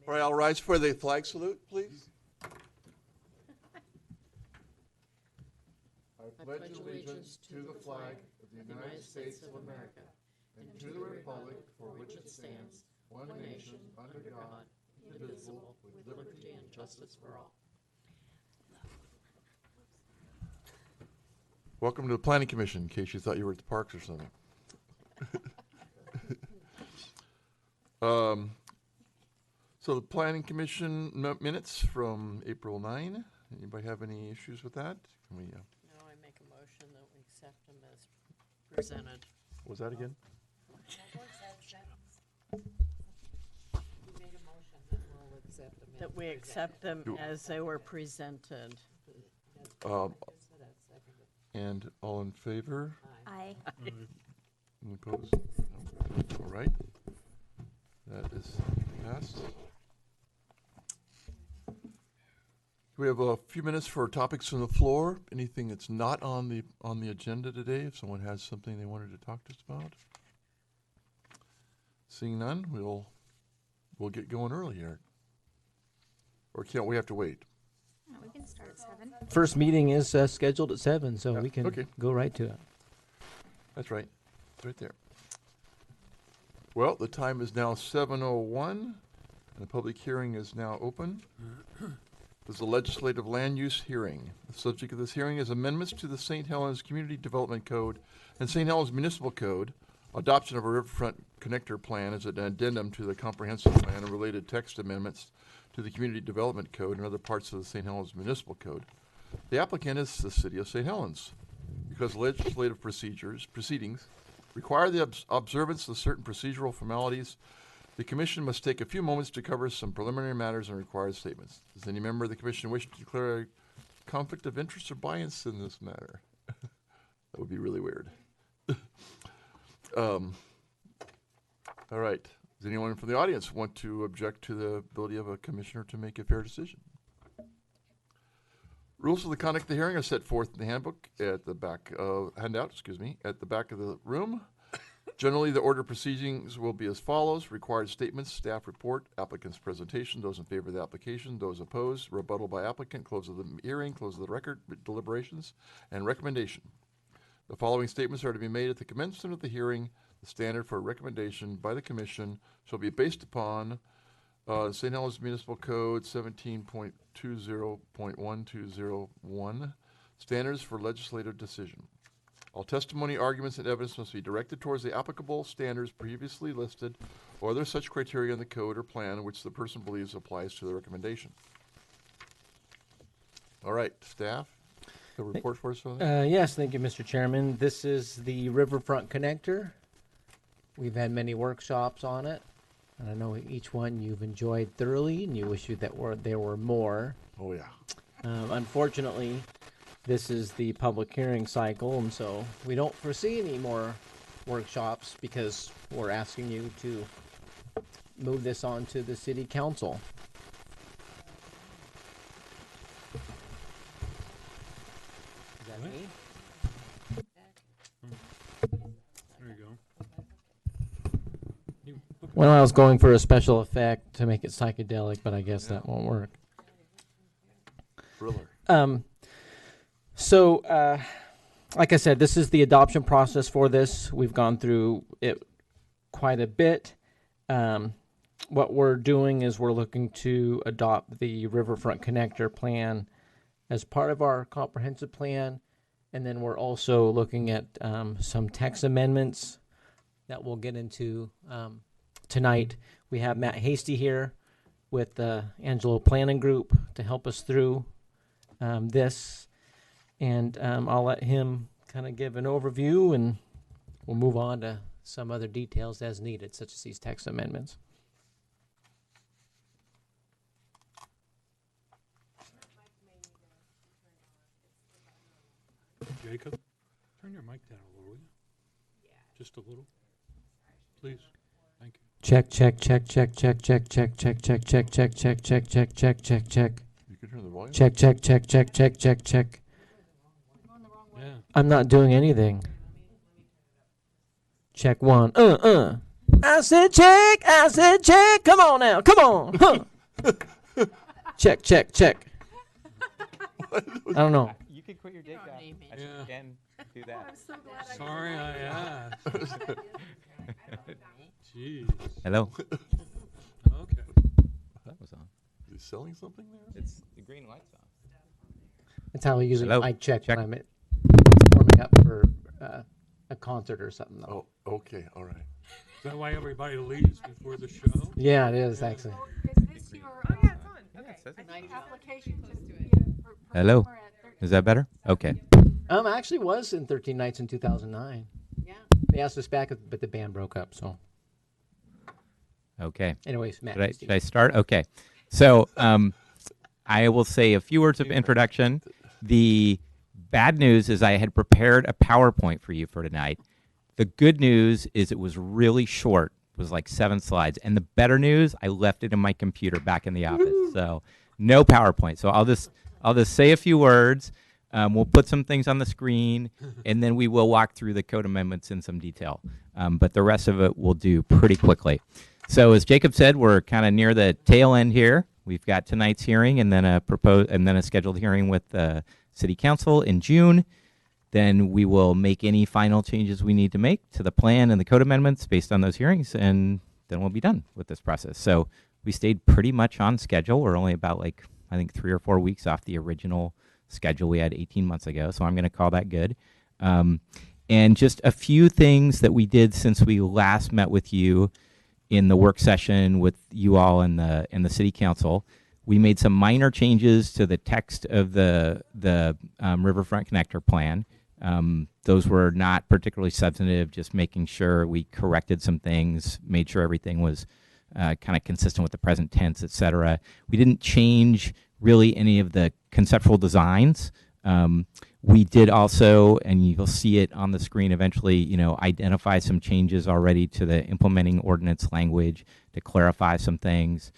All right, I'll rise for the flag salute, please. I pledge allegiance to the flag of the United States of America and to the republic for which it stands, one nation, under God, indivisible, with liberty and justice for all. Welcome to the Planning Commission, in case you thought you were at the parks or something. So the Planning Commission minutes from April 9. Anybody have any issues with that? Can we, No, I make a motion that we accept them as presented. what was that again? That we accept them as they were presented. And all in favor? Aye. Any opposed? No. All right. That is passed. We have a few minutes for topics from the floor. Anything that's not on the agenda today, if someone has something they wanted to talk to us about. Seeing none, we'll get going early here. Or can't we have to wait? No, we can start at 7. First meeting is scheduled at 7, so Yeah, we can okay. go right to it. That's right. It's right there. Well, the time is now 7:01, and the public hearing is now open. This is a legislative land use hearing. The subject of this hearing is amendments to the St. Helens Community Development Code and St. Helens Municipal Code, adoption of a riverfront connector plan as an addendum to the comprehensive plan, and related text amendments to the Community Development Code and other parts of the St. Helens Municipal Code. The applicant is the City of St. Helens. Because legislative proceedings require the observance of certain procedural formalities, the Commission must take a few moments to cover some preliminary matters and required statements. Does any member of the Commission wish to declare a conflict of interest or bias in this matter? That would be really weird. All right. Does anyone from the audience want to object to the ability of a commissioner to make a fair decision? Rules of the conduct of the hearing are set forth in the handbook at the back of at the back of the room. Generally, the order of proceedings will be as follows: required statements, staff report, applicant's presentation, those in favor of the application, those opposed, rebuttal by applicant, close of the hearing, close of the record, deliberations, and recommendation. The following statements are to be made at the commencement of the hearing. The standard for a recommendation by the Commission shall be based upon St. Helens Municipal Code 17.20.1201, standards for legislative decision. All testimony, arguments, and evidence must be directed towards the applicable standards previously listed or other such criteria in the code or plan which the person believes applies to the recommendation. All right, staff, the report for us on that? Yes, thank you, Mr. Chairman. This is the Riverfront Connector. We've had many workshops on it, and I know each one you've enjoyed thoroughly, and you wish there were more. Oh, yeah. Unfortunately, this is the public hearing cycle, and so we don't foresee any more workshops because we're asking you to move this on to the City Council. Is that me? There you go. Well, I was going for a special effect to make it psychedelic, but I guess that won't work. Thriller. So, like I said, this is the adoption process for this. We've gone through it quite a bit. What we're doing is we're looking to adopt the Riverfront Connector plan as part of our comprehensive plan. And then we're also looking at some text amendments that we'll get into tonight. We have Matt Hasty here with the Angelo Planning Group to help us through this. And I'll let him kind of give an overview, and we'll move on to some other details as needed, such as these text amendments. Jacob, turn your mic down a little, will you? Yeah. Just a little, please. Thank you. Check, check, check, check, check, check, check, check, check, check, check, check, check, check, check, check, check. You can turn the volume. Check, check, check, check, check, check, check. Yeah. I'm not doing anything. Check one. I said check. Come on now. Come on. Huh. Check, check, check. I don't know. You can quit your day job. name it. I Yeah. can do that. Sorry I asked. Jeez. Hello. Okay. That was on. Is he selling something there? It's the green light's on. That's how we usually Hello? mic check, Check. when I'm warming up for a concert or something. Though. Oh, okay, all right. Is that why everybody leaves before the show? Yeah, it is actually. Is this your, Yeah, it says it. application to be a Hello? performer at 13? Is that better? Okay. I actually was in 13 Nights in 2009. Yeah. They asked us back, but the band broke up. So, Okay. anyways, Matt. Should I start? Okay. So I will say a few words of introduction. The bad news is I had prepared a PowerPoint for you for tonight. The good news is it was really short. It was like 7 slides. And the better news, I left it in my computer back in the office. So no PowerPoint. So I'll just say a few words. We'll put some things on the screen, and then we will walk through the code amendments in some detail. But the rest of it we'll do pretty quickly. So as Jacob said, we're kind of near the tail end here. We've got tonight's hearing, and then a scheduled hearing with the City Council in June. Then we will make any final changes we need to make to the plan and the code amendments based on those hearings, and then we'll be done with this process. So we stayed pretty much on schedule. We're only about I think 3 or 4 weeks off the original schedule we had 18 months ago, so I'm going to call that good. And just a few things that we did since we last met with you in the work session with you all and the City Council. We made some minor changes to the text of the Riverfront Connector Plan. Those were not particularly substantive, just making sure we corrected some things, made sure everything was kind of consistent with the present tense, et cetera. We didn't change really any of the conceptual designs. We did also, and you'll see it on the screen eventually, identify some changes already to the implementing ordinance language to clarify some things.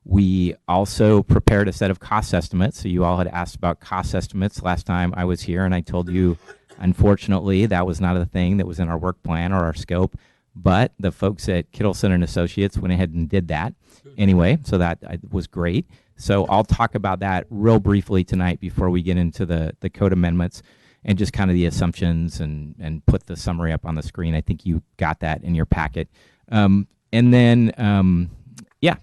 We also prepared a set of cost estimates. So you all had asked about cost estimates last time I was here, and I told you, unfortunately, that was not a thing that was in our work plan or our scope. But the folks at Kittleson and Associates went ahead and did that anyway, so that was great. So I'll talk about that real briefly tonight before we get into the code amendments and just kind of the assumptions and put the summary up on the screen. I think you got that in your packet. And then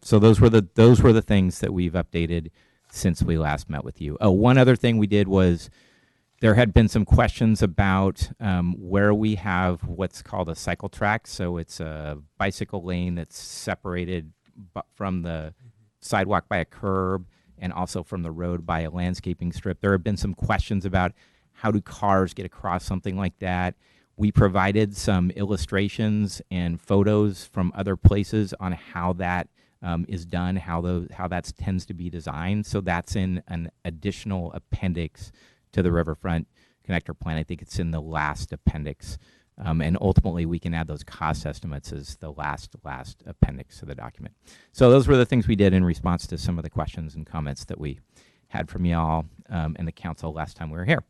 so those were the things that we've updated since we last met with you. Oh, one other thing we did was there had been some questions about where we have what's called a cycle track. So it's a bicycle lane that's separated from the sidewalk by a curb and also from the road by a landscaping strip. There have been some questions about how do cars get across something like that. We provided some illustrations and photos from other places on how that is done, how that tends to be designed. So that's in an additional appendix to the Riverfront Connector Plan. I think it's in the last appendix. And ultimately, we can add those cost estimates as the last appendix to the document. So those were the things we did in response to some of the questions and comments that we had from y'all and the council last time we were here.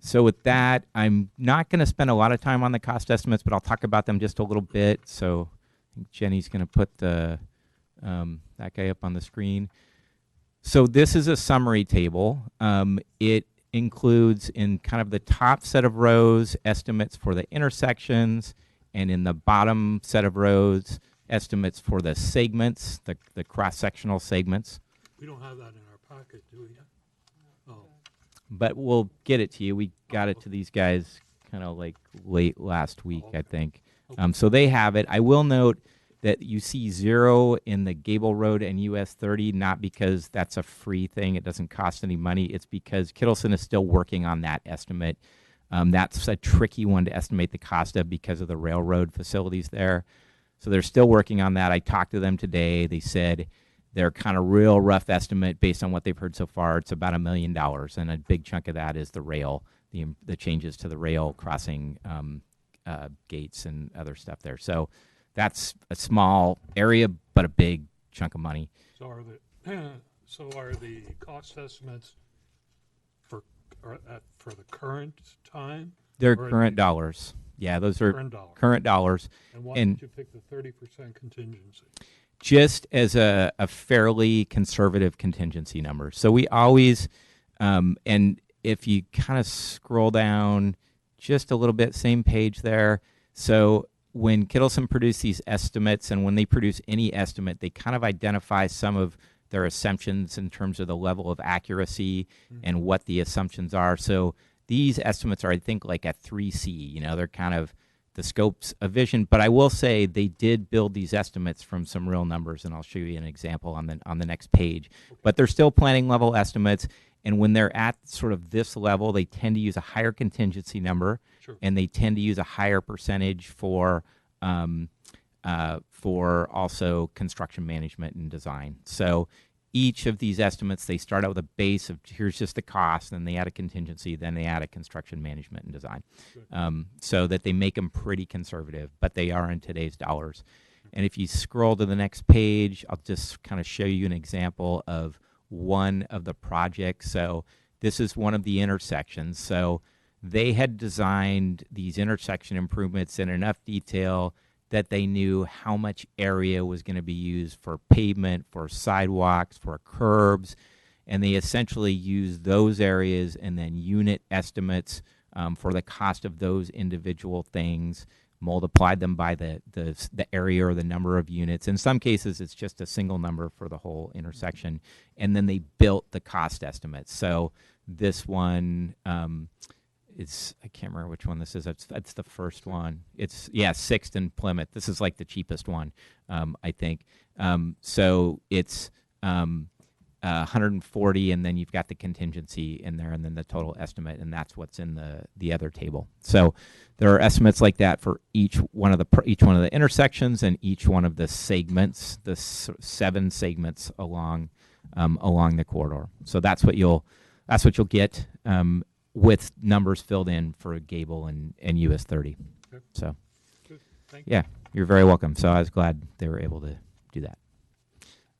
So with that, I'm not going to spend a lot of time on the cost estimates, but I'll talk about them just a little bit. So I think Jenny's going to put that guy up on the screen. So this is a summary table. It includes in kind of the top set of rows estimates for the intersections, and in the bottom set of rows estimates for the segments, the cross-sectional segments. We don't have that in our pocket, do we? Oh, But we'll get it to you. We got it to these guys kind of like late last week, I think. So they have it. I will note that you see 0 in the Gable Road and US 30, not because that's a free thing. It doesn't cost any money. It's because Kittleson is still working on that estimate. That's a tricky one to estimate the cost of because of the railroad facilities there. So they're still working on that. I talked to them today. They said their kind of real rough estimate based on what they've heard so far, it's about $1 million. And a big chunk of that is the rail, the changes to the rail crossing gates and other stuff there. So that's a small area, but a big chunk of money. so are the cost estimates for the current time? They're Or are current they dollars. Yeah, those are Current dollars. current dollars. And why and- did you pick the 30% contingency? just as a fairly conservative contingency number. So we always, and if you kind of scroll down just a little bit, same page there. So when Kittleson produced these estimates, and when they produce any estimate, they kind of identify some of their assumptions in terms of the level of accuracy and what the assumptions are. So these estimates are, I think, like at 3C. You know, they're kind of the scopes of vision. But I will say they did build these estimates from some real numbers, and I'll show you an example on the next page. But they're still planning level estimates, and when they're at sort of this level, they tend to use a higher contingency number, Sure. and they tend to use a higher percentage for also construction management and design. So each of these estimates, they start out with a base of here's just the cost, then they add a contingency, then they add a construction management and design, so that they make them pretty conservative, but they are in today's dollars. And if you scroll to the next page, I'll just kind of show you an example of one of the projects. So this is one of the intersections. So they had designed these intersection improvements in enough detail that they knew how much area was going to be used for pavement, for sidewalks, for curbs, and they essentially used those areas and then unit estimates for the cost of those individual things, multiplied them by the area or the number of units. In some cases, it's just a single number for the whole intersection, and then they built the cost estimates. So this one, I can't remember which one this is. That's the first one. It's, yeah, Sixth and Plymouth. This is like the cheapest one, I think. So it's 140, and then you've got the contingency in there, and then the total estimate, and that's what's in the other table. So there are estimates like that for each one of the intersections and each one of the segments, the 7 segments along the corridor. So that's what you'll get. With numbers filled in for Gable and US 30. Okay. So, Good. Thank you. yeah, you're very welcome. So I was glad they were able to do that.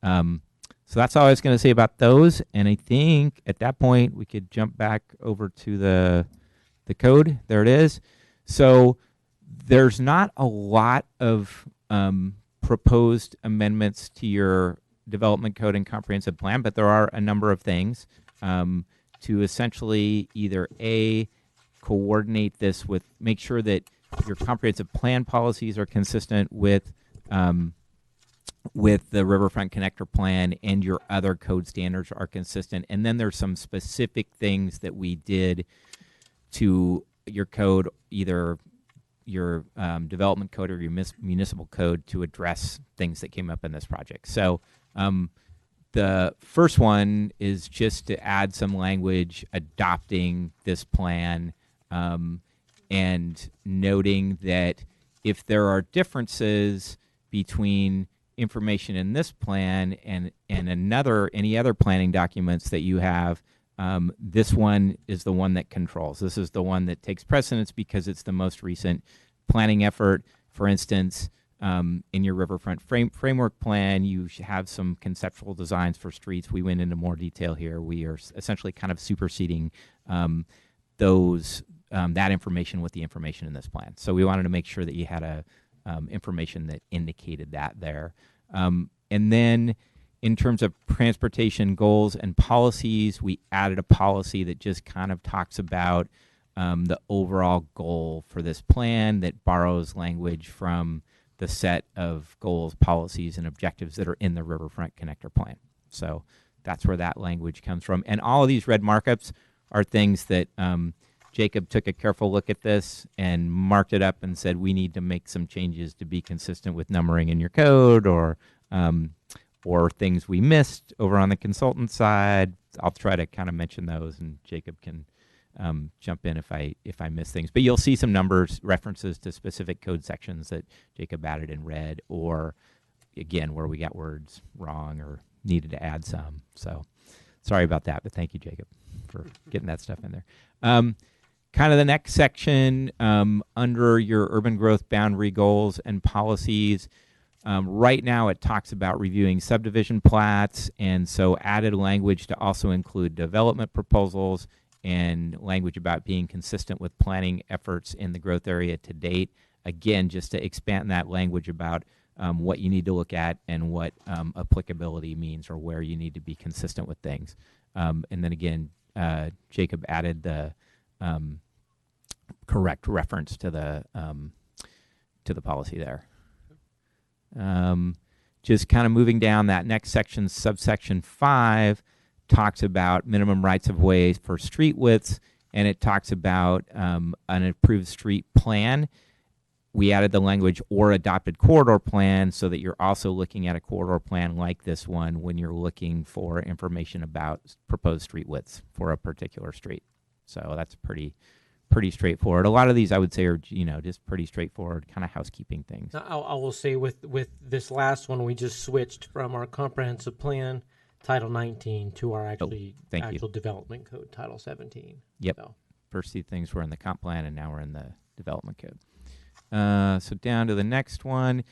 So that's all I was going to say about those. And I think at that point we could jump back over to the code. There it is. So there's not a lot of proposed amendments to your development code and comprehensive plan, but there are a number of things. To essentially either coordinate this with, make sure that your comprehensive plan policies are consistent with the Riverfront Connector Plan, and your other code standards are consistent. And then there's some specific things that we did to your code, either your development code or your municipal code, to address things that came up in this project. So the first one is just to add some language adopting this plan, and noting that if there are differences between information in this plan and any other planning documents that you have, this one is the one that controls. This is the one that takes precedence because it's the most recent planning effort. For instance, in your Riverfront framework plan, you have some conceptual designs for streets. We went into more detail here. We are essentially kind of superseding that information with the information in this plan. So we wanted to make sure that you had information that indicated that there. And then in terms of transportation goals and policies, we added a policy that just kind of talks about the overall goal for this plan, that borrows language from the set of goals, policies, and objectives that are in the Riverfront Connector Plan. So that's where that language comes from. And all of these red markups are things that Jacob took a careful look at this and marked it up and said, we need to make some changes to be consistent with numbering in your code, or things we missed over on the consultant side. I'll try to kind of mention those, and Jacob can jump in if I miss things. But you'll see some numbers, references to specific code sections that Jacob added in red, or again, where we got words wrong or needed to add some. So sorry about that, but thank you, Jacob, for getting that stuff in there. Kind of the next section, under your urban growth boundary goals and policies, right now it talks about reviewing subdivision plats, and so added language to also include development proposals and language about being consistent with planning efforts in the growth area to date. Again, just to expand that language about what you need to look at and what applicability means, or where you need to be consistent with things. And then again, Jacob added the correct reference to the policy there. Just kind of moving down, that next section, subsection 5, talks about minimum rights of way for street widths, and it talks about an approved street plan. We added the language or adopted corridor plan, so that you're also looking at a corridor plan like this one when you're looking for information about proposed street widths for a particular street. So that's pretty straightforward. A lot of these I would say are, just pretty straightforward kind of housekeeping things. I will say with this last one, we just switched from our comprehensive plan, Title 19, to our actual development code, Title 17. Yep. So. First two things were in the comp plan, and now we're in the development code. So down to the next one.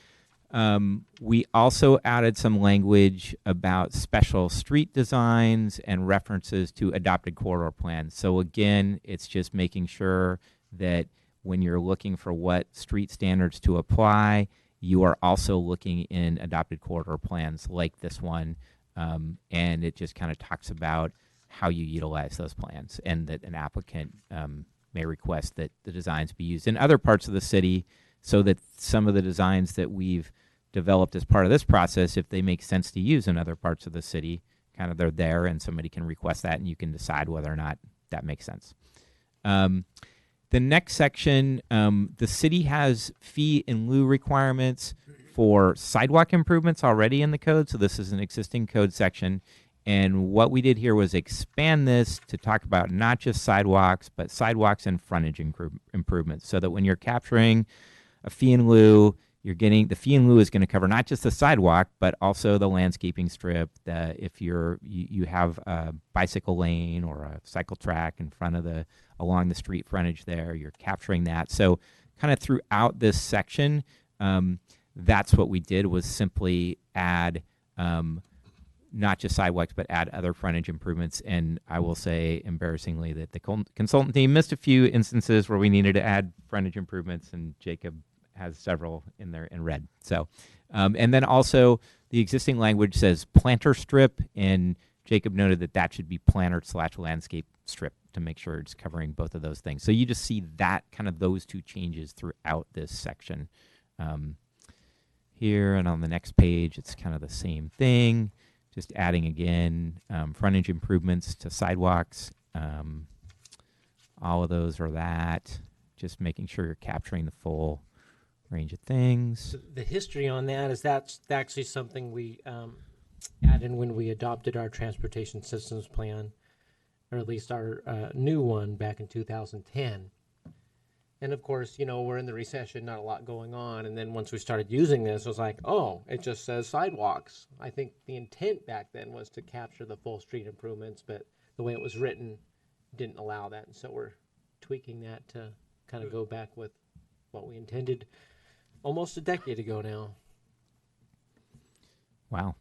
We also added some language about special street designs and references to adopted corridor plans. So again, it's just making sure that when you're looking for what street standards to apply, you are also looking in adopted corridor plans like this one. And it just kind of talks about how you utilize those plans, and that an applicant may request that the designs be used in other parts of the city, so that some of the designs that we've developed as part of this process, if they make sense to use in other parts of the city, kind of they're there and somebody can request that and you can decide whether or not that makes sense. The next section, the city has fee in lieu requirements for sidewalk improvements already in the code. So this is an existing code section. And what we did here was expand this to talk about not just sidewalks, but sidewalks and frontage improvements, so that when you're capturing a fee in lieu, you're getting the fee in lieu is going to cover not just the sidewalk, but also the landscaping strip. If you have a bicycle lane or a cycle track in front of along the street frontage there, you're capturing that. So kind of throughout this section, that's what we did, was simply add not just sidewalks, but add other frontage improvements. And I will say, embarrassingly, that the consultant team missed a few instances where we needed to add frontage improvements, and Jacob has several in there in red. So, and then also the existing language says planter strip, and Jacob noted that should be planter/landscape strip to make sure it's covering both of those things. So you just see that kind of those two changes throughout this section. Here and on the next page, it's kind of the same thing. Just adding again frontage improvements to sidewalks. All of those are that. Just making sure you're capturing the full range of things. The history on that is that's actually something we added when we adopted our transportation systems plan, or at least our new one back in 2010. And of course, we're in the recession, not a lot going on. And then once we started using this, it was like, oh, it just says sidewalks. I think the intent back then was to capture the full street improvements, but the way it was written didn't allow that. And so we're tweaking that to kind of go back with what we intended almost a decade ago now. Wow.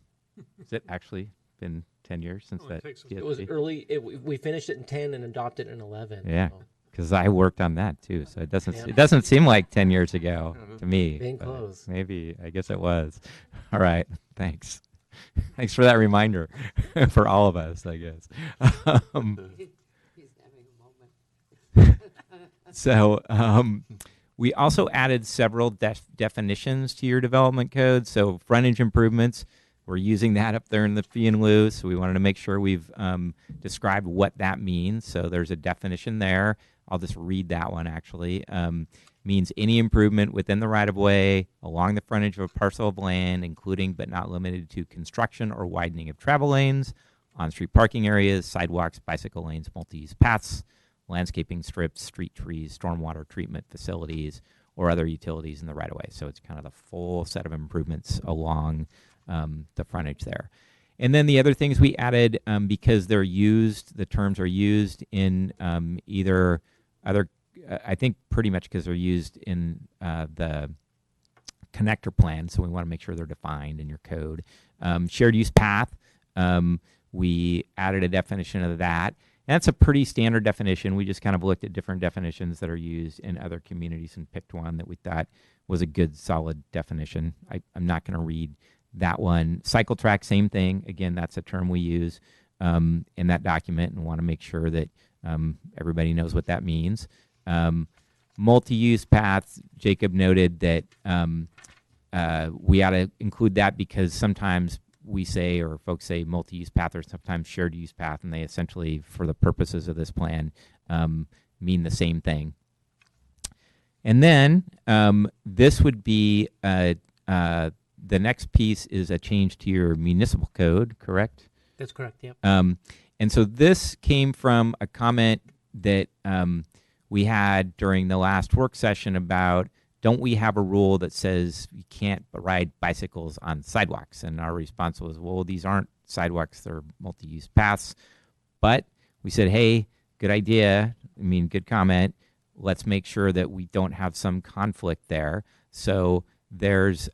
Has it actually been 10 years since that? It was early. We finished it in 10 and adopted it in 11. Yeah. So. Because I worked on that too, so it doesn't seem like 10 years ago to me. Being close. Maybe, I guess it was. All right, thanks. Thanks for that reminder for all of us, I guess. He's having a moment. So we also added several definitions to your development code. So frontage improvements, we're using that up there in the fee in lieu, so we wanted to make sure we've described what that means. So there's a definition there. I'll just read that one, actually. Means any improvement within the right-of-way along the frontage of a parcel of land, including but not limited to construction or widening of travel lanes, on-street parking areas, sidewalks, bicycle lanes, multi-use paths, landscaping strips, street trees, stormwater treatment facilities, or other utilities in the right-of-way. So it's kind of the full set of improvements along the frontage there. And then the other things we added, because they're used, the terms are used in either other, I think pretty much because they're used in the connector plan, so we want to make sure they're defined in your code. Shared use path, we added a definition of that. that's a pretty standard definition. We just kind of looked at different definitions that are used in other communities and picked one that we thought was a good, solid definition. I'm not going to read that one. Cycle track, same thing. Again, that's a term we use in that document and want to make sure that everybody knows what that means. Multi-use paths, Jacob noted that we ought to include that because sometimes we say, or folks say, multi-use path or sometimes shared use path, and they essentially, for the purposes of this plan, mean the same thing. And then this would be the next piece is a change to your municipal code, correct? That's correct, yep. And so this came from a comment that we had during the last work session about, don't we have a rule that says you can't ride bicycles on sidewalks? And our response was, well, these aren't sidewalks, they're multi-use paths. But we said, hey, good idea. I mean, good comment. Let's make sure that we don't have some conflict there. So there's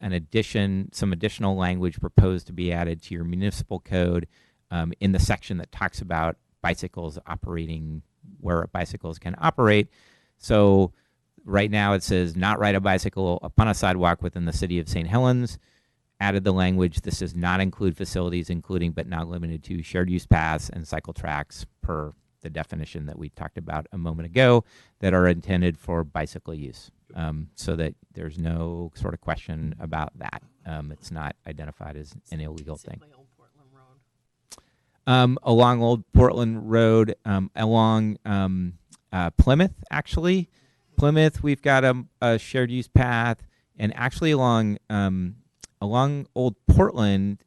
some additional language proposed to be added to your municipal code in the section that talks about bicycles operating where bicycles can operate. So right now it says not ride a bicycle upon a sidewalk within the city of St. Helens. Added the language, this does not include facilities including but not limited to shared use paths and cycle tracks per the definition that we talked about a moment ago that are intended for bicycle use, so that there's no sort of question about that. It's not identified as an illegal thing. Simply Old Portland Road. Along Old Portland Road, along Plymouth, actually. Plymouth, we've got a shared use path, and actually along Old Portland,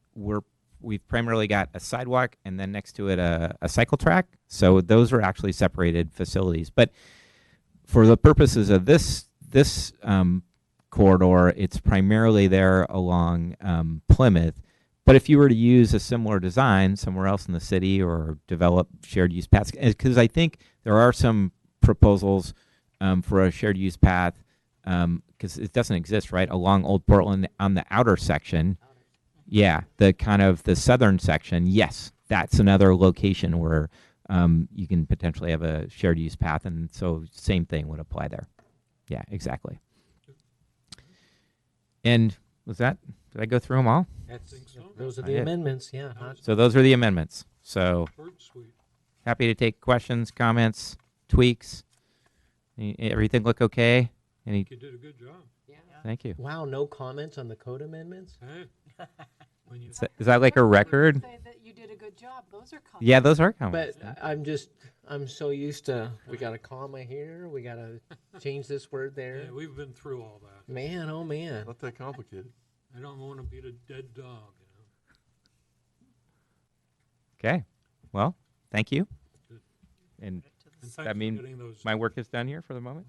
we've primarily got a sidewalk, and then next to it a cycle track. So those are actually separated facilities. But for the purposes of this corridor, it's primarily there along Plymouth. But if you were to use a similar design somewhere else in the city or develop shared use paths, because I think there are some proposals for a shared use path, because it doesn't exist, right, along Old Portland on the outer section. Yeah, the kind of the southern section. Yes, that's another location where you can potentially have a shared use path, and so same thing would apply there. Yeah, exactly. And did I go through them all? Those are I the did. amendments, yeah. So those are the amendments. So Short and sweet. happy to take questions, comments, tweaks. Everything look okay? You did a good job. Yeah. Thank you. Wow, no comments on the code amendments? Hey, when you, Is that like a record? Say that you did a good job. Those are comments. Yeah, those are comments. But I'm so used to, we got a comma here, we got to change this word there. yeah, we've been through all that. Man, oh man. Not that complicated. I don't want to beat a dead dog, Okay. Well, thank you. Good. And And does thanks that for mean getting those. my work is done here for the moment?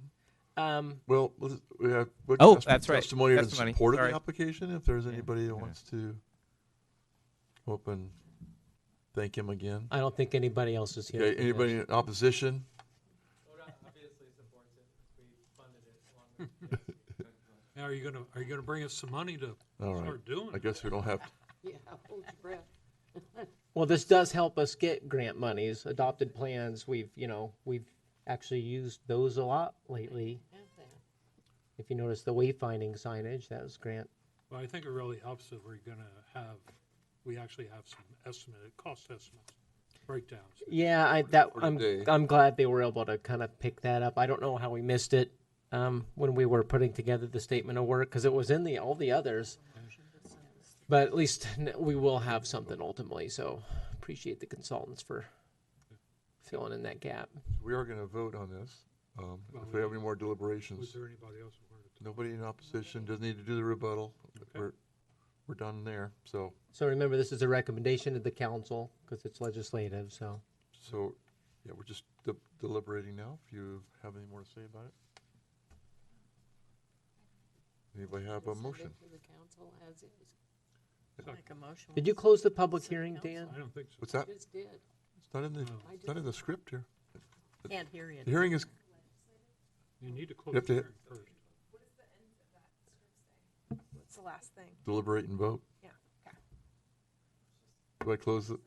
Well, we have Oh, witness that's right. testimony in Testimony. support of Sorry. the application. If there's Yeah. anybody that Yeah. wants to open, thank him again. I don't think anybody else is here. Okay, for anybody this. in opposition? Now, are you gonna bring us some money to All right. start doing I it? guess we don't have to. Yeah, hold your breath. Well, this does help us get grant monies, adopted plans. We've actually used those a lot lately. Have that. If you notice the wayfinding signage, that was grant. Well, I think it really helps that we actually have some estimated cost estimates, breakdowns. Yeah, For today. I'm glad they were able to kind of pick that up. I don't know how we missed it when we were putting together the statement of work, because it was in all the others. But at least we will have something ultimately. So appreciate the consultants for filling in that gap. We are going to vote on this. Well, If we have any more Was deliberations, there anybody else who wanted to? nobody in opposition doesn't need to do the rebuttal. Okay. We're done there. So Remember, this is a recommendation to the council because it's legislative. So yeah, we're just deliberating now. If you have any more to say about it. Anybody have a Send it motion? to the council as is. Make a motion. did you close the public City hearing, council. Dan? I don't think so. What's that? Just did. It's not in the, No. it's not in the script here. Can't hear you. The hearing is, You need to close have the to hearing first. What's the last thing? deliberate and vote. Yeah, okay. Do I close it?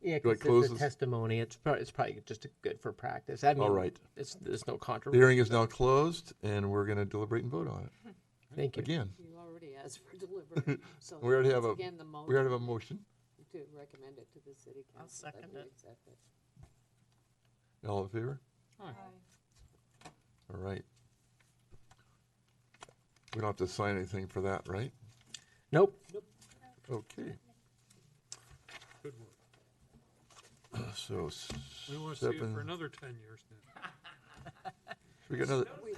Yeah, Do I because close it's a this? testimony. It's probably just good for practice. I mean, All right. there's no The controversy. hearing is now closed, and we're going to deliberate and vote on it. Thank you. Again, You already asked for delivery. So we already have once a, again, the we already have a motion motion. to recommend it to the city council. I'll second that we it. accept it. All in favor? Aye. All right. We don't have to sign anything for that, right? Nope. Okay. Good work. So We want to see it for seven, another 10 years now. we got another, We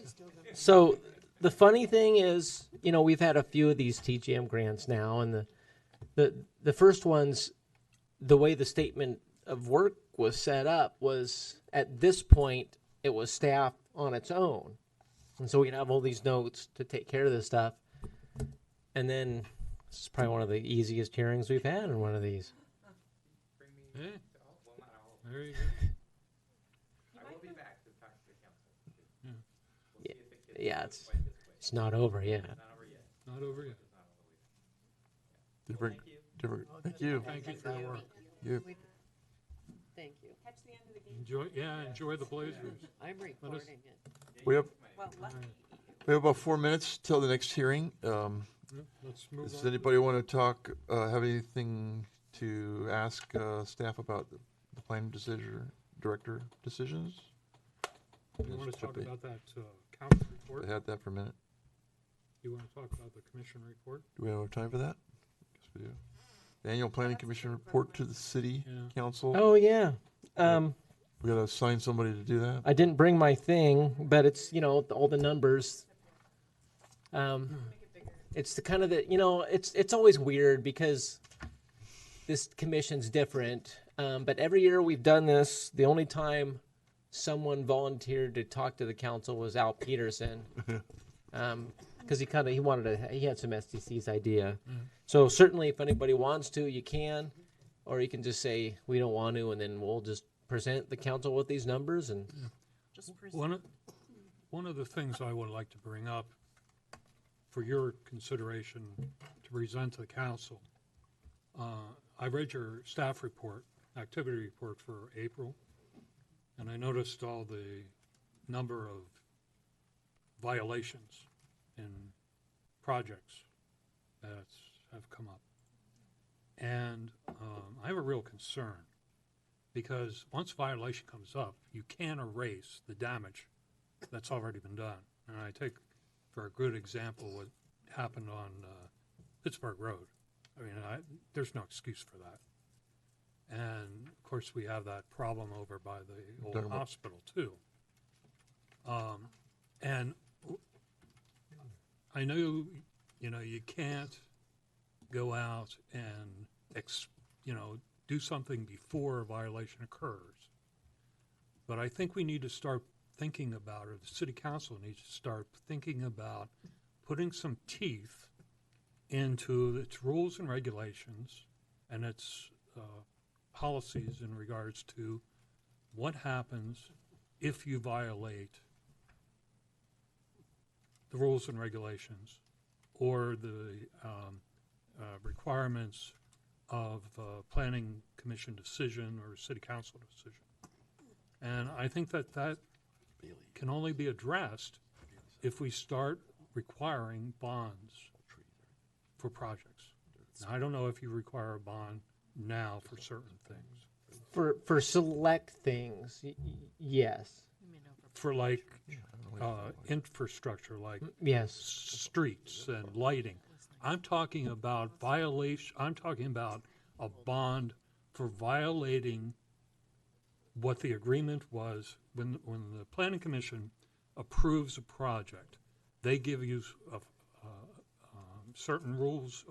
still gonna. So the funny thing is, we've had a few of these TGM grants now, and the first ones, the way the statement of work was set up was at this point it was staff on its own, and so we'd have all these notes to take care of this stuff, and then this is probably one of the easiest hearings we've had in one of these. Hey, there you go. Yeah, it's not over yet. Not over yet. different, thank you. Thank you for your work. You, Thank you. Enjoy the Blazers. I'm recording it. we have about 4 minutes till the next hearing. Yeah, let's move Does on. anybody want to talk, have anything to ask staff about the planning director decisions? You want Just to talk jump in. about that council report? I had that for a minute. You want to talk about the commission report? Do we have time for that? Yes, we do. The annual planning commission report to the city Yeah. council. Oh yeah. We gotta assign somebody to do that. I didn't bring my thing, but it's all the numbers. It's the kind of it's always weird because this commission's different. But every year we've done this, the only time someone volunteered to talk to the council was Al Peterson, because he had some SDC's idea. So certainly, if anybody wants to, you can, or you can just say we don't want to, and then we'll just present the council with these numbers and. Just present. One of the things I would like to bring up for your consideration to present to the council, I read your staff report, activity report for April, and I noticed all the number of violations in projects that have come up. And I have a real concern because once a violation comes up, you can't erase the damage that's already been done. And I take for a good example what happened on Pittsburgh Road. I mean, there's no excuse for that. And of course, we have that problem over by the old Talking about- hospital too. And I know, you can't go out and do something before a violation occurs. But I think we need to start thinking about, or the city council needs to start thinking about putting some teeth into its rules and regulations and its policies in regards to what happens if you violate the rules and regulations or the requirements of planning commission decision or city council decision. And I think that can only be addressed if we start requiring bonds for projects. Now, I don't know if you require a bond now for certain things. For select things, yes. For like infrastructure, like Yes. streets and lighting. I'm talking about a bond for violating what the agreement was when the planning commission approves a project. They give you certain rules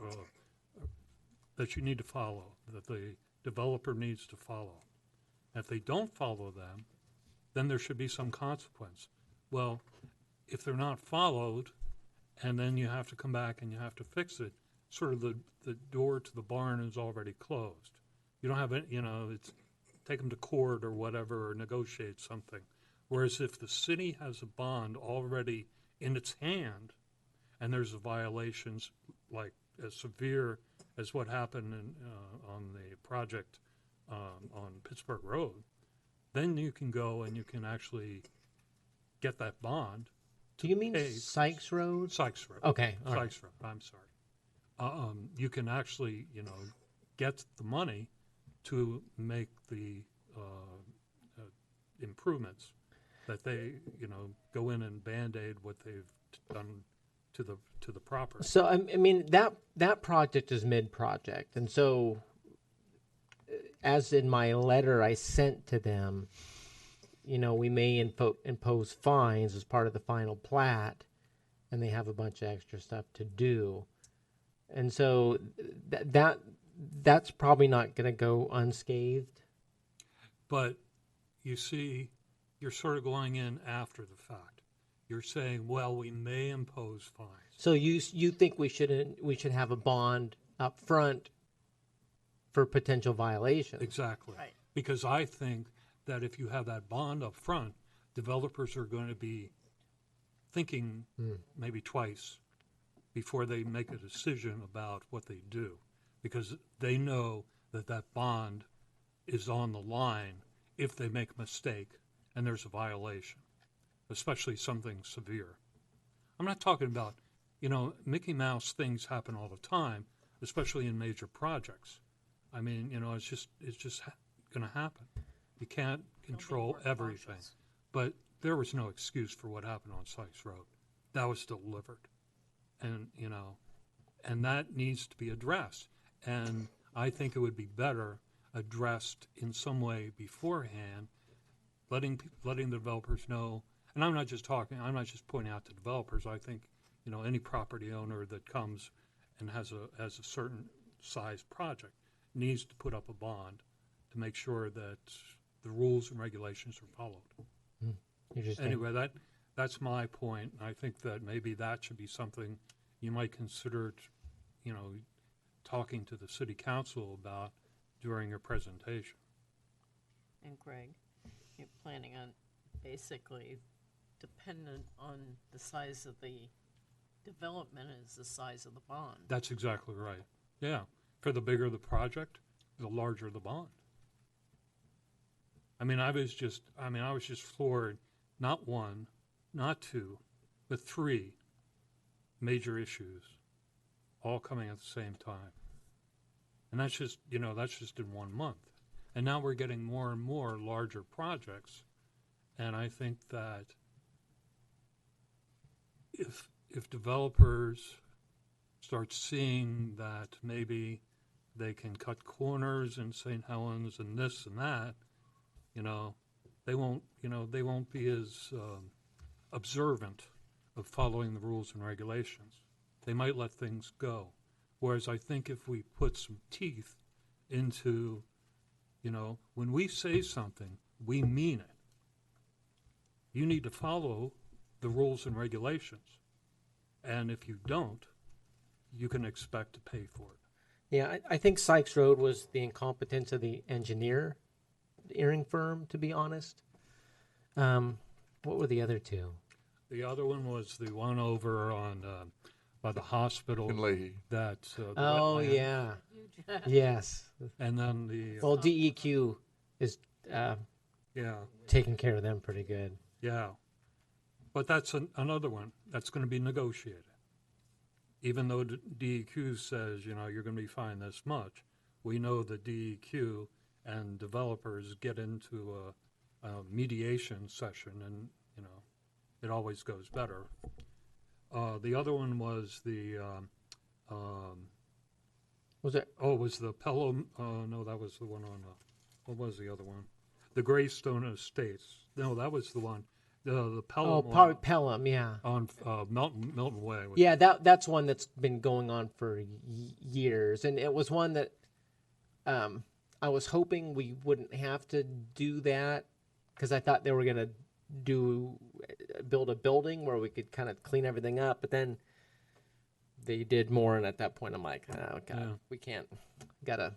that you need to follow, that the developer needs to follow. If they don't follow them, then there should be some consequence. Well, if they're not followed, and then you have to come back and you have to fix it, sort of the door to the barn is already closed. You don't have any, it's take them to court or whatever, or negotiate something. Whereas if the city has a bond already in its hand, and there's violations like as severe as what happened on the project on Pittsburgh Road, then you can go and you can actually get that bond. Do you mean pay- Sykes Road? Sykes Road. Okay, all right. Sykes Road, I'm sorry. You can actually, get the money to make the improvements that they, go in and Band-Aid what they've done to the property. So I mean that project is mid-project, and so as in my letter I sent to them, we may impose fines as part of the final plat, and they have a bunch of extra stuff to do, and so that's probably not going to go unscathed. But you see, you're sort of going in after the fact. You're saying, well, we may impose fines. So you think we should have a bond up front for potential violations? Exactly. Right. Because I think that if you have that bond up front, developers are going to be thinking maybe twice before they make a decision about what they do, because they know that that bond is on the line if they make a mistake and there's a violation, especially something severe. I'm not talking about, Mickey Mouse things happen all the time, especially in major projects. I mean, it's just going to happen. You can't control everything. But there was no excuse for what happened on Sykes Road. That was delivered. And, and that needs to be addressed. And I think it would be better addressed in some way beforehand, letting the developers know. And I'm not just pointing out to developers. I think, any property owner that comes and has a certain size project needs to put up a bond to make sure that the rules and regulations are followed. Interesting. Anyway, that's my point. I think that maybe that should be something you might consider, talking to the city council about during your presentation. And Greg, you're planning on basically dependent on the size of the development is the size of the bond. That's exactly right. Yeah. For the bigger the project, the larger the bond. I was just floored, not one, not two, but three major issues all coming at the same time. And that's just in 1 month. And now we're getting more and more larger projects. And I think that if developers start seeing that maybe they can cut corners in St. Helens and this and that, they won't be as observant of following the rules and regulations. They might let things go. Whereas I think if we put some teeth into, when we say something, we mean it. You need to follow the rules and regulations. And if you don't, you can expect to pay for it. Yeah, I think Sykes Road was the incompetence of the engineering firm, to be honest. What were the other two? The other one was the one over on by the hospital. In Leahy. That. The Oh, wetland. yeah. Yes. And then the. Well, DEQ is Yeah. taking care of them pretty good. Yeah. But that's another one that's going to be negotiated. Even though DEQ says, you're going to be fined this much, we know that DEQ and developers get into a mediation session, and, it always goes better. The other one was the, Was it? it was the Pelham, no, that was the one on, what was the other one? The Greystone Estates. No, that was the one. The Pelham Oh, one probably Pelham, yeah. on Milton Way. Yeah, that's one that's been going on for years, and it was one that I was hoping we wouldn't have to do that, because I thought they were gonna build a building where we could kind of clean everything up, but then they did more, and at that point I'm like, oh god, Yeah. we can't. Gotta.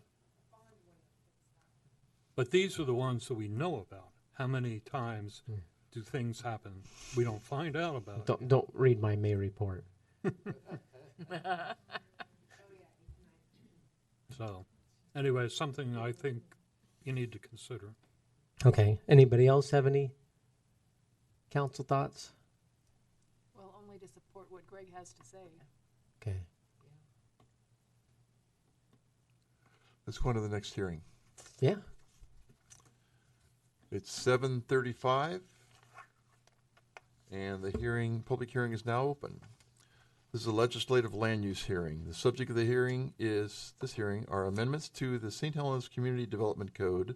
But these are the ones that we know about. How many times do things happen we don't find out about? Don't read my May report. So, anyway, something I think, you need to consider. Okay. Anybody else have any council thoughts? Well, only to support what Greg has to say. Okay. Let's go on to the next hearing. Yeah. It's 7:35, and the public hearing is now open. This is a legislative land use hearing. The subject of the hearing are amendments to the St. Helens Community Development Code,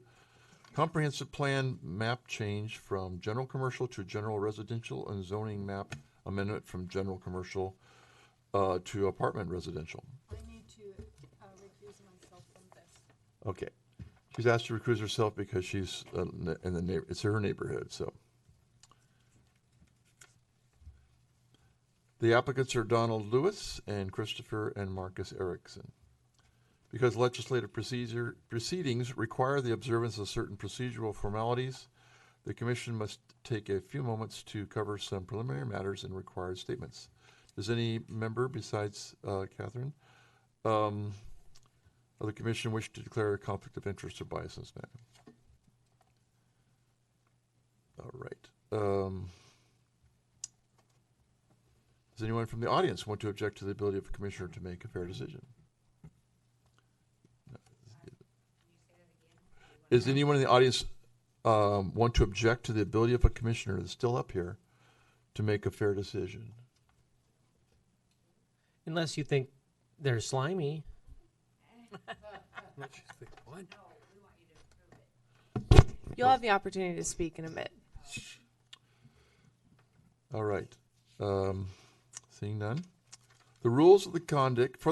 comprehensive plan map change from general commercial to general residential, and zoning map amendment from general commercial to apartment residential. I need to recuse myself from this. Okay. She's asked to recuse herself because she's in the it's her neighborhood, so. The applicants are Donald Lewis and Christopher and Marcus Erickson. Because legislative proceedings require the observance of certain procedural formalities, the commission must take a few moments to cover some preliminary matters and required statements. Does any member besides Catherine of the commission wish to declare a conflict of interest or bias in this matter? All right. Does anyone from the audience want to object to the ability of a commissioner to make a fair decision? No. Does anyone in the audience want to object to the ability of a commissioner that's still up here to make a fair decision? Unless you think they're slimy. What? You'll have the opportunity to speak in a bit. All right. Seeing none. The rules of the conduct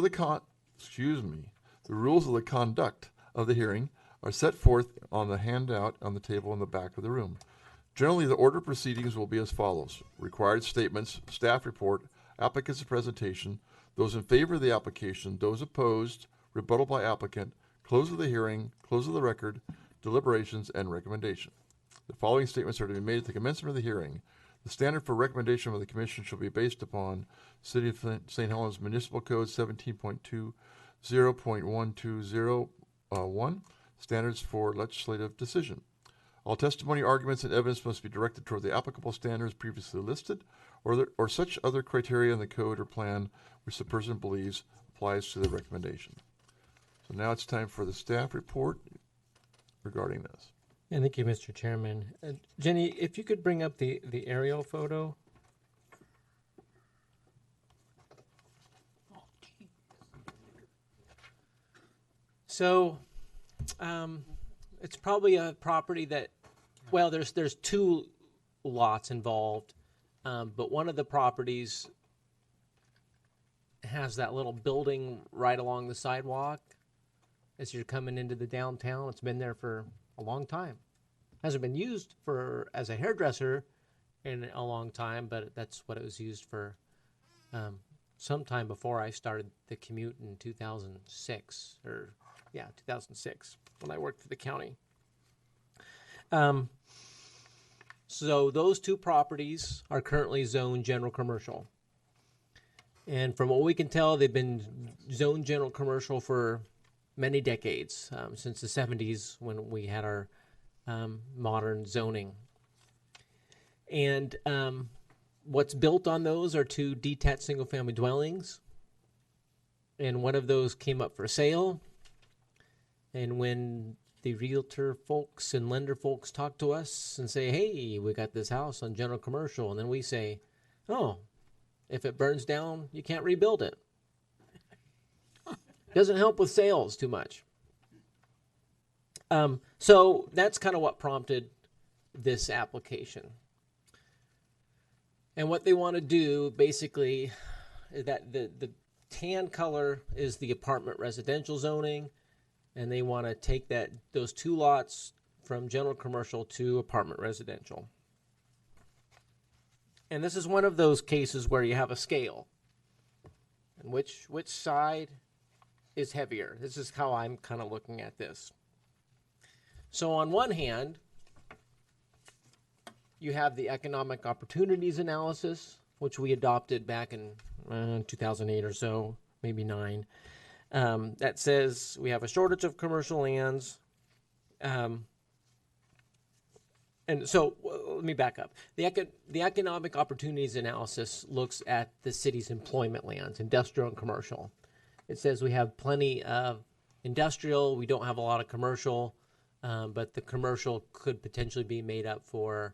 of the hearing are set forth on the handout on the table in the back of the room. Generally, the order of proceedings will be as follows: required statements, staff report, applicant's presentation, those in favor of the application, those opposed, rebuttal by applicant, close of the hearing, close of the record, deliberations, and recommendation. The following statements are to be made at the commencement of the hearing. The standard for recommendation of the commission shall be based upon City of St. Helens Municipal Code 17.20.1201, standards for legislative decision. All testimony, arguments, and evidence must be directed toward the applicable standards previously listed or such other criteria in the code or plan which the person believes applies to the recommendation. So now it's time for the staff report regarding this. Yeah, thank you, Mr. Chairman. Jenny, if you could bring up the aerial photo. So, it's probably a property that, well, there's two lots involved, but one of the properties has that little building right along the sidewalk as you're coming into the downtown. It's been there for a long time. Hasn't been used as a hairdresser in a long time, but that's what it was used for sometime before I started the commute in 2006, 2006, when I worked for the county. So those two properties are currently zoned general commercial. And from what we can tell, they've been zoned general commercial for many decades, since the 70s when we had our modern zoning. And what's built on those are two detached single-family dwellings. And one of those came up for sale. And when the realtor folks and lender folks talk to us and say, hey, we got this house on general commercial, and then we say, oh, if it burns down, you can't rebuild it. Doesn't help with sales too much. So that's kind of what prompted this application. And what they want to do basically is that the tan color is the apartment residential zoning, and they want to take those two lots from general commercial to apartment residential. And this is one of those cases where you have a scale. And which side is heavier? This is how I'm kind of looking at this. So on one hand, you have the economic opportunities analysis, which we adopted back in 2008 or so, maybe 9. That says we have a shortage of commercial lands. And so let me back up. The economic opportunities analysis looks at the city's employment lands, industrial and commercial. It says we have plenty of industrial, we don't have a lot of commercial, but the commercial could potentially be made up for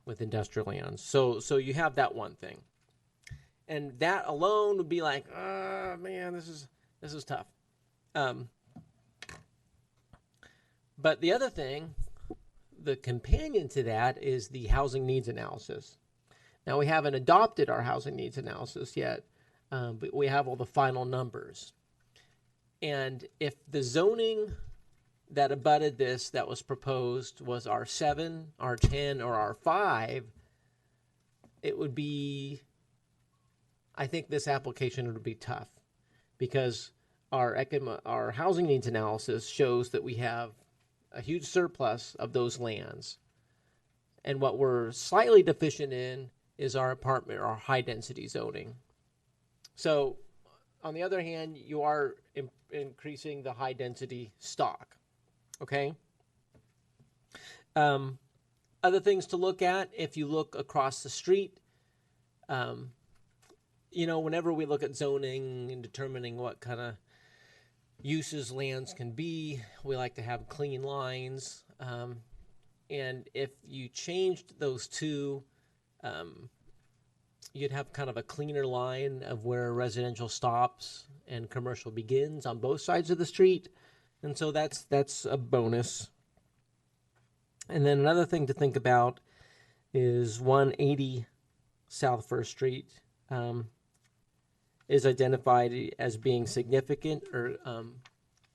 with industrial lands. So you have that one thing. And that alone would be like, oh man, this is tough. But the other thing, the companion to that, is the housing needs analysis. Now, we haven't adopted our housing needs analysis yet, but we have all the final numbers. And if the zoning that abutted this that was proposed was R7, R10, or R5, it would be, I think this application would be tough, because our housing needs analysis shows that we have a huge surplus of those lands. And what we're slightly deficient in is our apartment or high density zoning. So on the other hand, you are increasing the high density stock. Okay. Other things to look at, if you look across the street, whenever we look at zoning and determining what kind of uses lands can be, we like to have clean lines. And if you changed those two, you'd have kind of a cleaner line of where residential stops and commercial begins on both sides of the street. And so that's a bonus. And then another thing to think about is 180 South First Street is identified as being significant or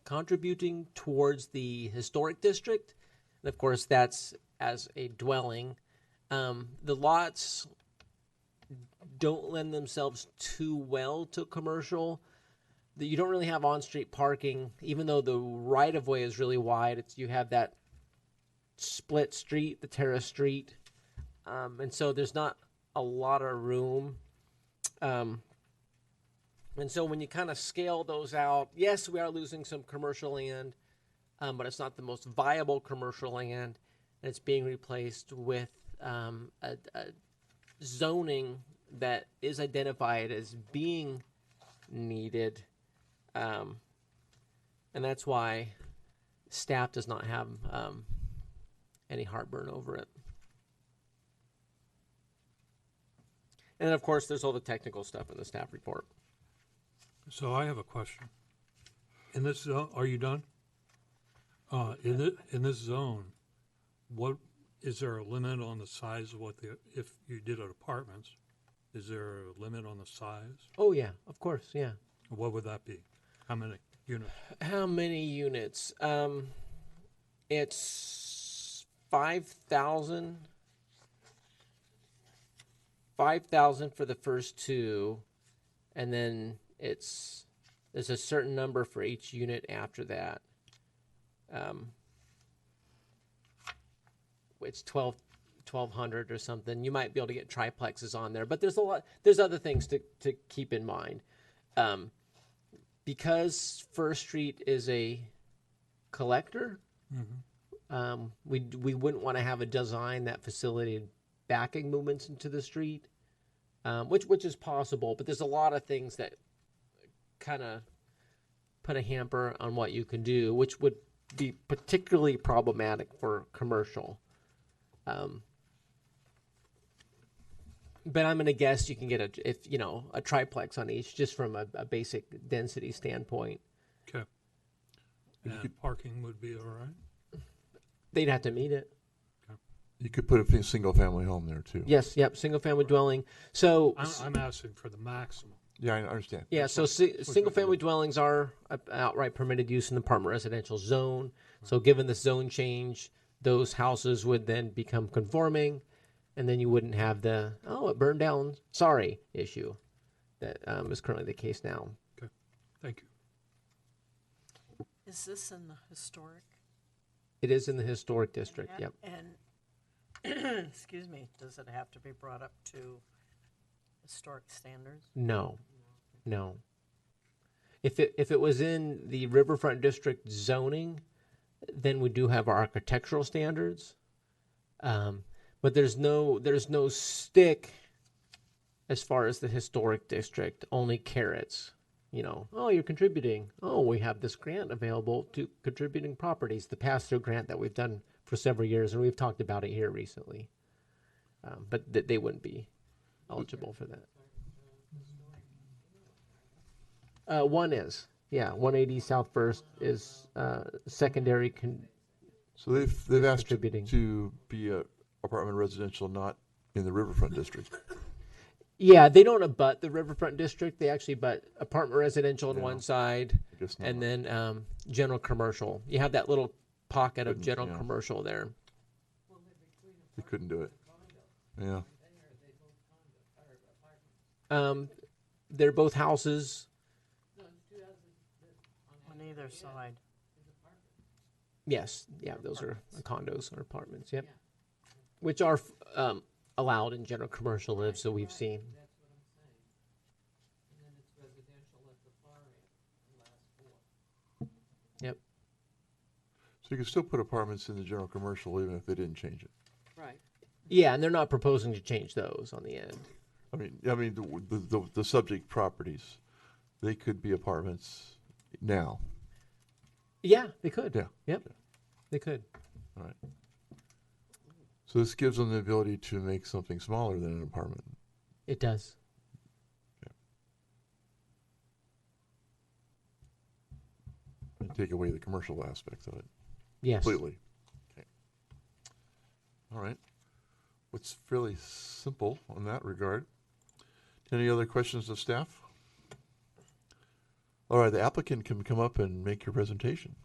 contributing towards the historic district. And of course, that's as a dwelling. The lots don't lend themselves too well to commercial. You don't really have on-street parking, even though the right-of-way is really wide. You have that split street, the terrace street, and so there's not a lot of room. And so when you kind of scale those out, yes, we are losing some commercial land, but it's not the most viable commercial land, and it's being replaced with a zoning that is identified as being needed. And that's why staff does not have any heartburn over it. And of course, there's all the technical stuff in the staff report. So I have a question. In this zone, are you done? In this zone, what is there a limit on the size of if you did it apartments? Is there a limit on the size? Oh yeah, of course, yeah. What would that be? How many units? How many units? It's 5,000. 5,000 for the first two, and then there's a certain number for each unit after that. It's 1,200 or something. You might be able to get triplexes on there, but there's other things to keep in mind. Because First Street is a collector, we wouldn't want to have a design that facilitated backing movements into the street, which is possible, but there's a lot of things that kind of put a hamper on what you can do, which would be particularly problematic for commercial. But I'm going to guess you can get a triplex on each, just from a basic density standpoint. Okay. And parking would be all right? They'd have to meet it. You could put a single-family home there, too. Yes, yep, single-family dwelling. So I'm asking for the maximum. Yeah, I understand. yeah, so single-family dwellings are outright permitted use in the apartment residential zone. So given the zone change, those houses would then become conforming, and then you wouldn't have the, it burned down, sorry, issue that is currently the case now. Okay, thank you. Is this in the historic? It is in the historic district, yep. And, excuse me, does it have to be brought up to historic standards? No. If it was in the Riverfront District zoning, Then we do have our architectural standards, but there's no stick as far as the historic district. Only carrots. You know, oh, you're contributing. Oh, we have this grant available to contributing properties, the pass-through grant that we've done for several years, and we've talked about it here recently. But they wouldn't be eligible for that. One is, yeah, 180 South First is secondary. So they've asked Contributing. to be a apartment residential, not in the Riverfront District. Yeah, they don't abut the Riverfront District. They actually butt apartment residential on Yeah. one side, I guess not. and then general commercial. You have that little pocket of Couldn't, general yeah. commercial there. They couldn't do it. Yeah. They're both houses. On either side. Yes, yeah, those are condos or apartments. Yep, which are allowed in general commercial live. So we've seen. Yep. So you can still put apartments in the general commercial even if they didn't change it. Right. Yeah, and they're not proposing to change those on the end. I mean, the subject properties, they could be apartments now. Yeah, they could. Yeah. Yep. They could. All right. So this gives them the ability to make something smaller than an apartment. It does. And take away the commercial aspects of it Yes. completely. Okay. All right. What's fairly simple in that regard. Any other questions of staff? All right, the applicant can come up and make your presentation.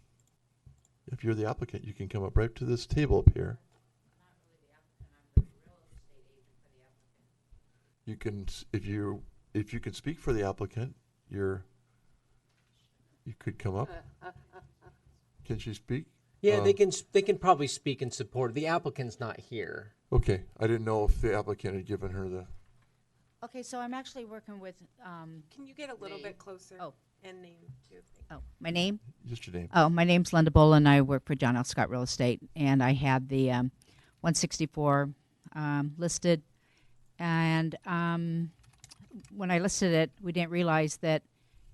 If you're the applicant, you can come up right to this table up here. You can, if you can speak for the applicant, you could come up. Can she speak? Yeah, they can probably speak in support. The applicant's not here. Okay, I didn't know if the applicant had given her the. Okay, so I'm actually working with, Can you get a little bit closer? Oh. And name too. my name? Just your name. Oh, my name's Linda Boland. I work for John L. Scott Real Estate, and I had the 164 listed. And when I listed it, we didn't realize that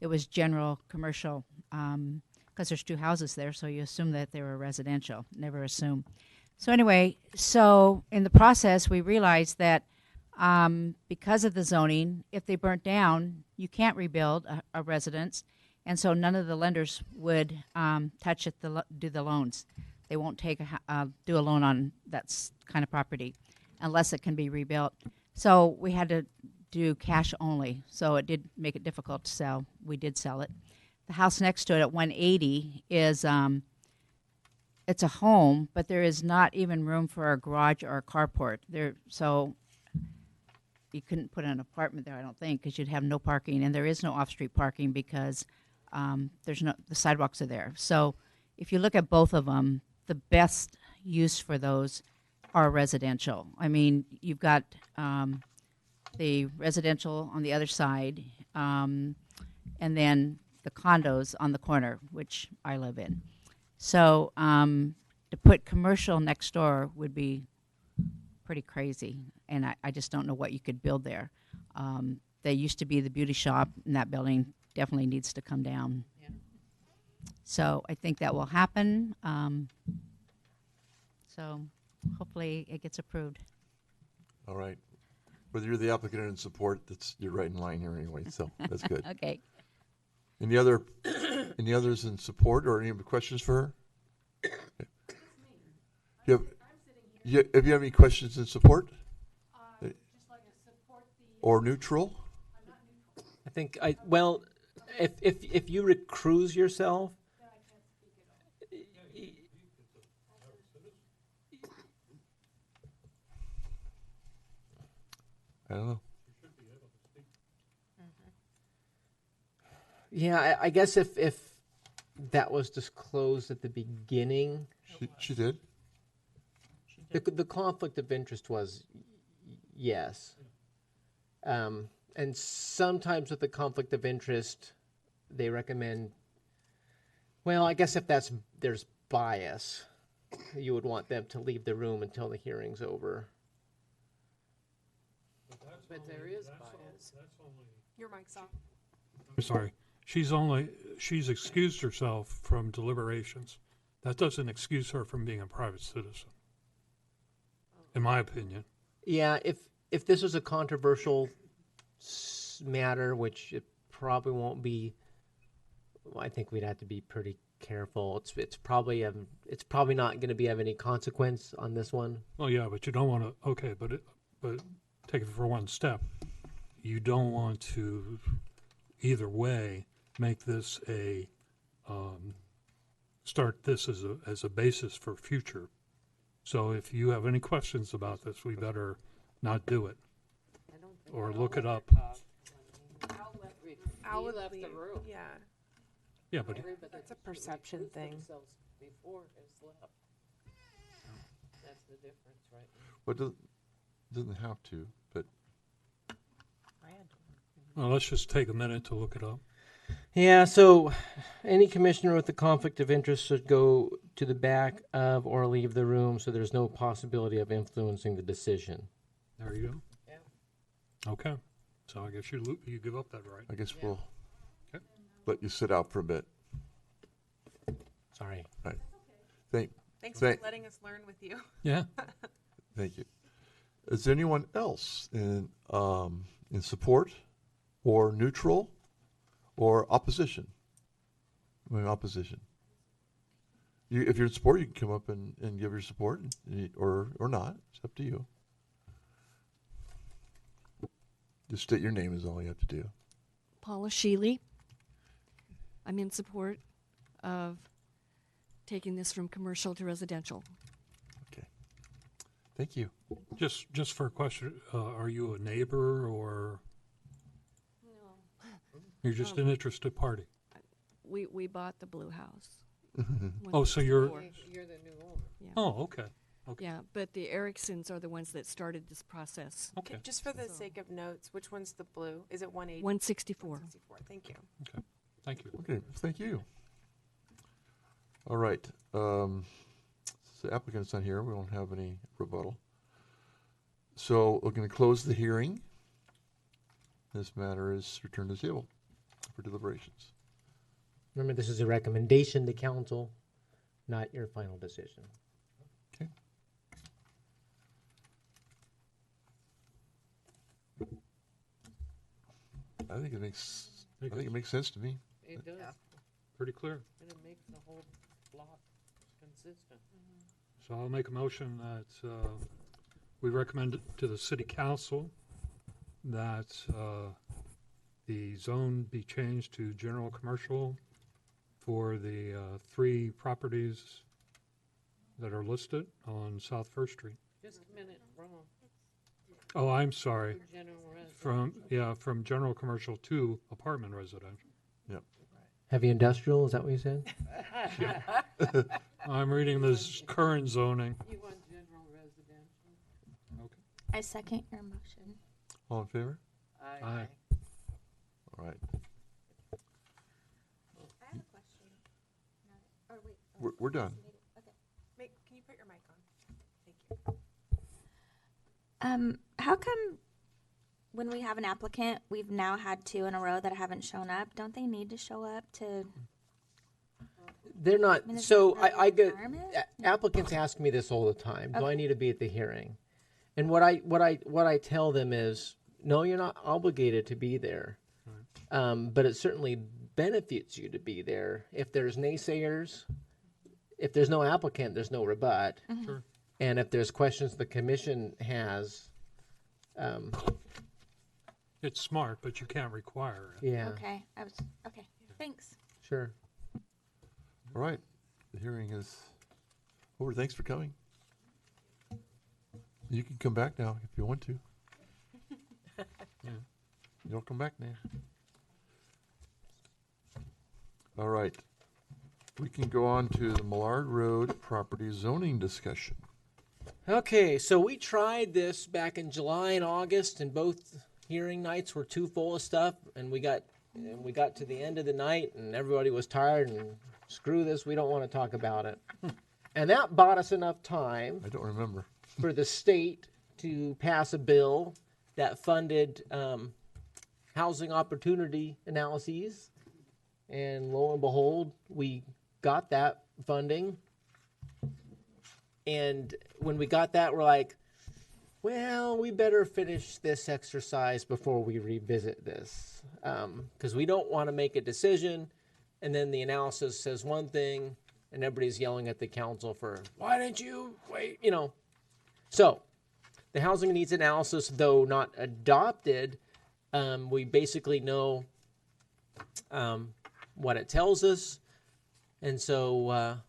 it was general commercial because there's two houses there, so you assume that they were residential. Never assume. So anyway, in the process, we realized that because of the zoning, if they burnt down, you can't rebuild a residence, and so none of the lenders would touch it, do the loans. They won't take do a loan on that kind of property unless it can be rebuilt. So we had to do cash only, so it did make it difficult to sell. We did sell it. The house next to it at 180 is it's a home, but there is not even room for a garage or a carport there. So you couldn't put an apartment there, I don't think, because you'd have no parking, and there is no off-street parking because the sidewalks are there. So if you look at both of them, the best use for those are residential. I mean, you've got the residential on the other side, and then the condos on the corner, which I live in. So to put commercial next door would be pretty crazy, and I just don't know what you could build there. There used to be the beauty shop, and that building definitely needs to come down. Yeah. So I think that will happen. So hopefully it gets approved. All right. Whether you're the applicant or in support, you're right in line here anyway, so that's good. Okay. Any others in support or any questions for her? Okay. If you have any questions in support? Or neutral? I think if you recuse yourself. I don't know. Yeah, I guess if that was disclosed at the beginning, She did? the conflict of interest was yes. And sometimes with the conflict of interest, they recommend. Well, I guess if there's bias, you would want them to leave the room until the hearing's over. But there is bias. Your mic's off. I'm sorry. She's excused herself from deliberations. That doesn't excuse her from being a private citizen, in my opinion. Yeah, if this was a controversial matter, which it probably won't be, well, I think we'd have to be pretty careful. It's probably not going to be of any consequence on this one. Well, yeah, but you don't want to. Okay, but take it for one step. You don't want to, either way, make this start this as a basis for future. So if you have any questions about this, we better not do it I don't think or Al look it ever up. talked when Al he would left the leave. room. Yeah. Yeah, but Everybody That's a who perception recused thing. themselves before has left. That's the difference, right? But doesn't have to, but I had to. well, let's just take a minute to look it up. Yeah, so any commissioner with a conflict of interest should go to the back of or leave the room so there's no possibility of influencing the decision. There you go. Yeah. Okay. So I guess you give up that right. I guess Yeah. we'll Okay. let you sit out for a bit. Sorry. Thank Thanks Thank- for letting us learn with you. Yeah. Thank you. Is there anyone else in support or neutral or opposition? Opposition. If you're in support, you can come up and give your support, or not. It's up to you. Just state your name is all you have to do. Paula Sheely. I'm in support of taking this from commercial to residential. Okay. Thank you. Just for a question, are you a neighbor or you're just an interested party? We bought the blue house. Oh, so you're- 164. You're the new owner. Yeah. Oh, okay. Okay. Yeah, but the Ericksons are the ones that started this process. Okay. Just for the sake of notes, which one's the blue? Is it 180? 164. 164. Thank you. Thank you. Okay, thank you. All right. So the applicant's not here. We won't have any rebuttal. So we're going to close the hearing. This matter is returned to the table for deliberations. Remember, this is a recommendation to council, not your final decision. Okay. I think it makes sense to me. It does, Pretty clear. and it makes the whole block consistent. So I'll make a motion that we recommend to the city council that the zone be changed to general commercial for the 3 properties that are listed on South First Street. Just a minute, wrong. Oh, I'm sorry. General residential. From general commercial to apartment residential. Heavy industrial, is that what you said? I'm reading this current zoning. You want general residential? Okay. I second your motion. All in favor? Aye. All right. I have a question. Or wait. We're done. Can you put your mic on? Thank you. How come when we have an applicant, we've now had 2 in a row that haven't shown up? Don't they need to show up to? They're not, I mean, is so that a I get, requirement? applicants ask me this all the time. Do I Okay. need to be at the hearing? And what I tell them is, no, you're not obligated to be there. But it certainly benefits you to be there. If there's naysayers, if there's no applicant, there's no rebut. Sure. And if there's questions the commission has, It's smart, but you can't require it. yeah, Okay. Okay. Thanks. sure. All right. The hearing is over. Thanks for coming. You can come back now if you want to. Yeah. You don't come back now. All right. We can go on to the Millard Road property zoning discussion. Okay, so we tried this back in July and August, and both hearing nights were too full of stuff, and we got to the end of the night, and everybody was tired, and screw this, we don't want to talk about it. And that bought us enough time I don't remember. for the state to pass a bill that funded housing opportunity analyses. And lo and behold, we got that funding. And when we got that, we're like, well, we better finish this exercise before we revisit this. Because we don't want to make a decision, and then the analysis says one thing, and everybody's yelling at the council for, why didn't you wait? You know. So, the housing needs analysis, though not adopted, we basically know what it tells us. And so,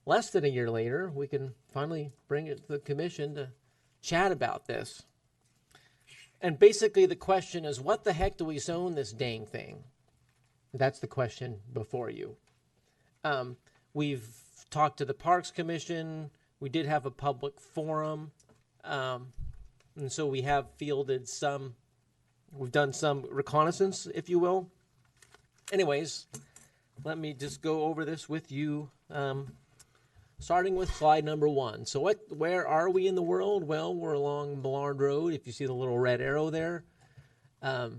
less than a year later, we can finally bring it to the commission to chat about this. And basically the question is, what the heck do we zone this dang thing? That's the question before you. We've talked to the Parks Commission. We did have a public forum. And so we have fielded we've done some reconnaissance, if you will. Anyways, let me just go over this with you. Starting with slide number 1. So where are we in the world? Well, we're along Millard Road. If you see the little red arrow there, a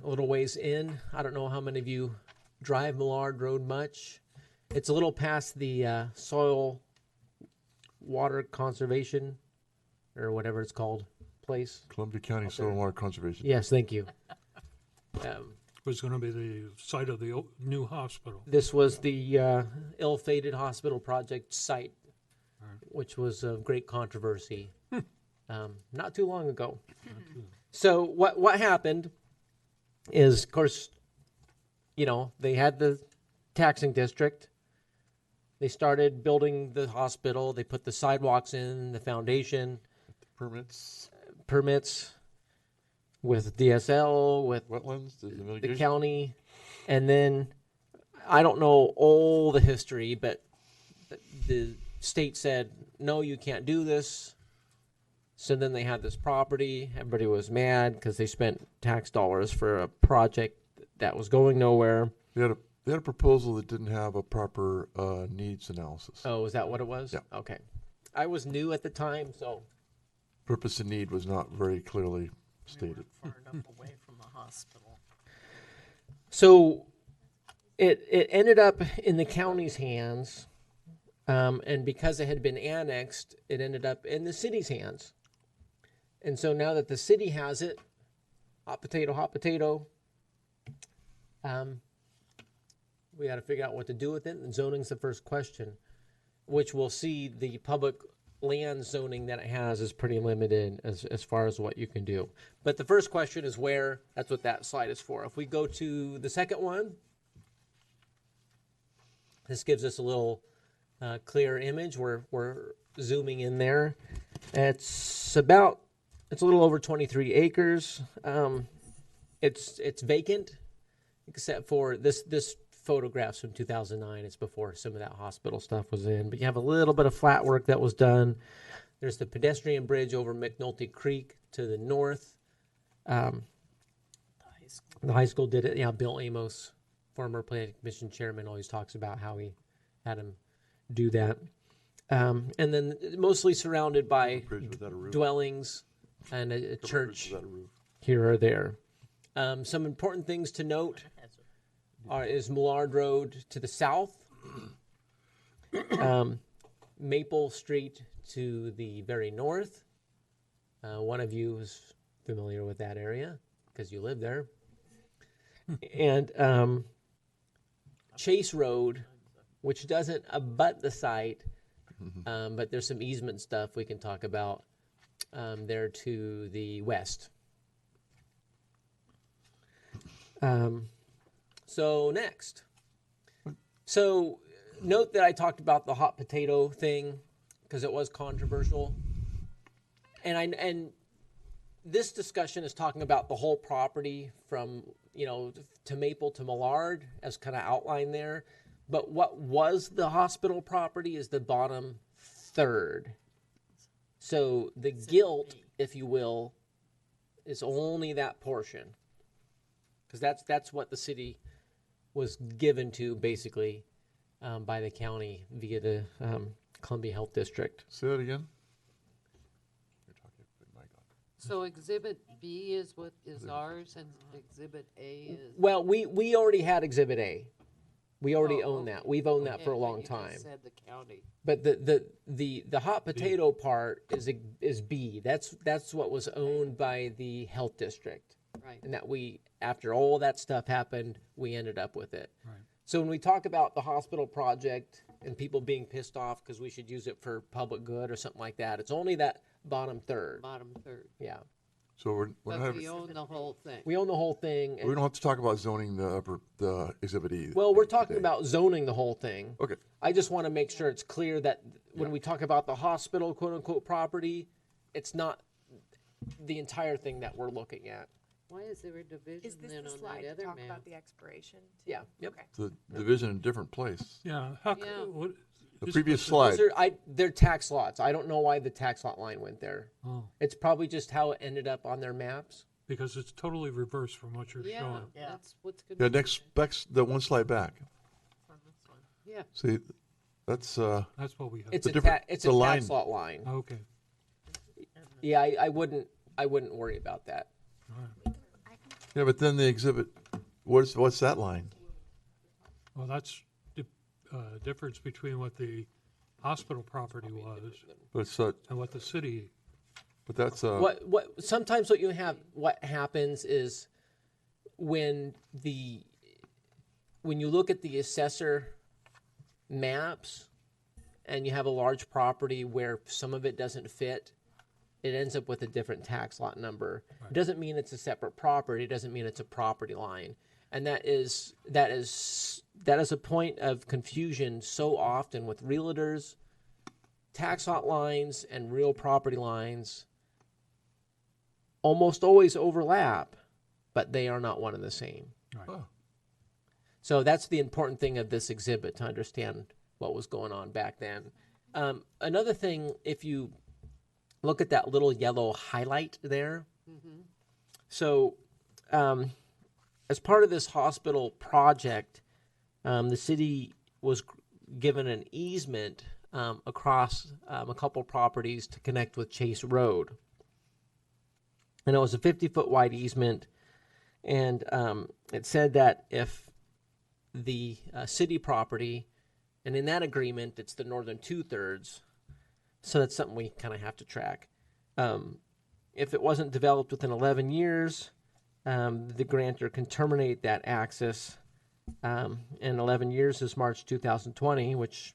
little ways in. I don't know how many of you drive Millard Road much. It's a little past the soil water conservation or whatever it's called place. Columbia County Soil and Water Conservation. Yes, thank you. Was going to be the site of the new hospital. This was the ill-fated hospital project site, which was of great controversy not too long ago. So what happened is, of course, you know, they had the taxing district. They started building the hospital. They put the sidewalks in, the foundation. Permits. With DSL, with Wetlands, the county, and then I don't know all the history, but the state said, no, you can't do this. So then they had this property. Everybody was mad because they spent tax dollars for a project that was going nowhere. They had a proposal that didn't have a proper needs analysis. Oh, is that what it was? Yeah. Okay. I was new at the time, so. Purpose and need was not very clearly stated. Far enough away from the hospital. So it ended up in the county's hands, and because it had been annexed, it ended up in the city's hands. And so now that the city has it, hot potato, we got to figure out what to do with it, and zoning's the first question, which we'll see the public land zoning that it has is pretty limited as far as what you can do. But the first question is where. That's what that slide is for. If we go to the second one, this gives us a little clear image. We're zooming in there. It's a little over 23 acres. It's vacant, except for this photographs from 2009. It's before some of that hospital stuff was in, but you have a little bit of flat work that was done. There's the pedestrian bridge over McNulty Creek to the north. The high school did it. Yeah, Bill Amos, former planning commission chairman, always talks about how he had him do that. And then mostly surrounded by dwellings and a church here or there. Some important things to note is Millard Road to the south, Maple Street to the very north. One of you is familiar with that area because you live there. And Chase Road, which doesn't abut the site, but there's some easement stuff we can talk about there to the west. So next. So note that I talked about the hot potato thing because it was controversial. And this discussion is talking about the whole property from, to Maple to Millard as kind of outlined there. But what was the hospital property is the bottom third. So the gilt, if you will, is only that portion. Because that's what the city was given to basically by the county via the Columbia Health District. Say that again? You're talking, put your mic on. So Exhibit B is what is ours, and Exhibit A is. Well, we already had Exhibit A. We already Oh, own okay. that. We've owned that Okay, for a but long you just time. said the county. But the hot potato part is B. That's what was owned by the health district, Right. and that we, after all that stuff happened, we ended up with it. Right. So when we talk about the hospital project and people being pissed off because we should use it for public good or something like that, it's only that bottom third. Bottom third. Yeah, So we're not But having, we own the whole thing. we own the whole thing. we And, don't have to talk about zoning the Exhibit E. well, we're talking today. about zoning the whole thing. Okay, I just want to make sure it's clear that when we talk about the hospital, quote unquote, property, it's not the entire thing that we're looking at. Why is there a division Is this then the on slide that to other talk map? about the expiration? Yeah. Yep. Okay. the division in a different place. Yeah, how, Yeah. what? The just previous what slide. They're tax lots. I don't know why the tax lot line went there. Oh, It's probably just how it ended up on their maps. because it's totally reversed from what you're Yeah, showing. that's what's good. Yeah, next, the one slide back. Yeah, See, that's, That's what we have. It's The a different- it's the a line. tax lot line. Okay. Yeah, I wouldn't worry about that. All right. yeah, but then the exhibit, what's that line? Well, that's the difference between what the hospital property was But it's, and what the city. but that's, What sometimes what happens is when you look at the assessor maps and you have a large property where some of it doesn't fit, it ends up with a different tax lot number. It doesn't mean it's a separate property. It doesn't mean it's a property line. And that is a point of confusion so often with realtors. Tax lot lines and real property lines almost always overlap, but they are not one and the same. oh, So that's the important thing of this exhibit, to understand what was going on back then. Another thing, if you look at that little yellow highlight there, so as part of this hospital project, the city was given an easement across a couple properties to connect with Chase Road. And it was a 50-foot wide easement, and it said that if the city property, and in that agreement, it's the northern 2/3, so that's something we kind of have to track. If it wasn't developed within 11 years, the grantor can terminate that access. And 11 years is March 2020, which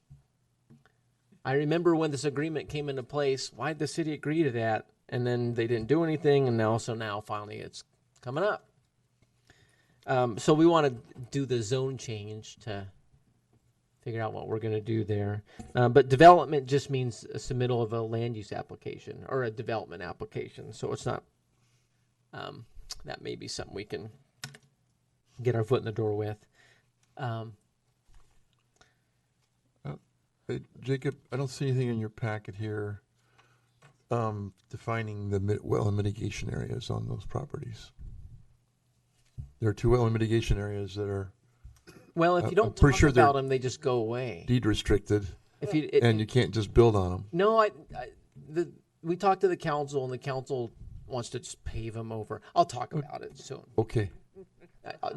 I remember when this agreement came into place. Why did the city agree to that? And then they didn't do anything, and now finally it's coming up. So we want to do the zone change to figure out what we're going to do there. But development just means a submittal of a land use application or a development application. So it's not, that may be something we can get our foot in the door with. hey, Jacob, I don't see anything in your packet here, defining the wetland mitigation areas on those properties. There are 2 wetland mitigation areas that are Well, if you I'm don't pretty talk sure they're about them, they just go away. deed restricted, If you, and you can't just build on them. no, we talked to the council, and the council wants to just pave them over. I'll talk about it soon. Okay,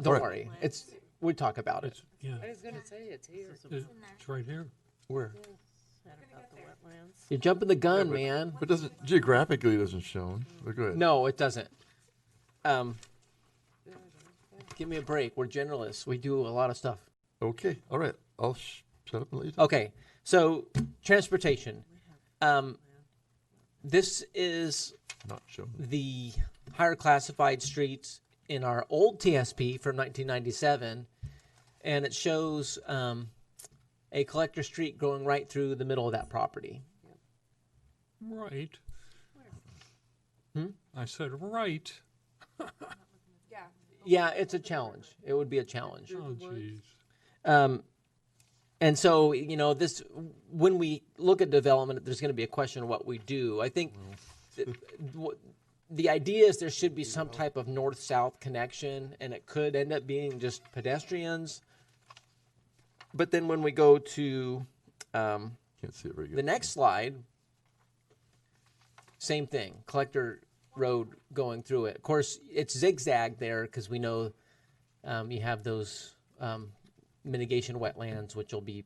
Don't right. worry. We'll talk about it. Yeah, I was gonna say, it's here. it's right here. where? That about the wetlands. You're jumping the gun, man. But doesn't, geographically it doesn't show. But go ahead. No, it doesn't. Give me a break. We're generalists. We do a lot of stuff. Okay, all right, I'll shut up and let you talk. Okay, so transportation. This is Not shown. the higher classified streets in our old TSP from 1997, and it shows a collector street going right through the middle of that property. Right. Hmm? I said right. Yeah. Yeah, it's a challenge. It would be a challenge. Oh, jeez. And so, this, when we look at development, there's going to be a question of what we do. I think the idea is there should be some type of north-south connection, and it could end up being just pedestrians, But then when we go to Can't see it very good. the next slide, same thing, collector road going through it. Of course, it's zigzag there because we know you have those mitigation wetlands, which will be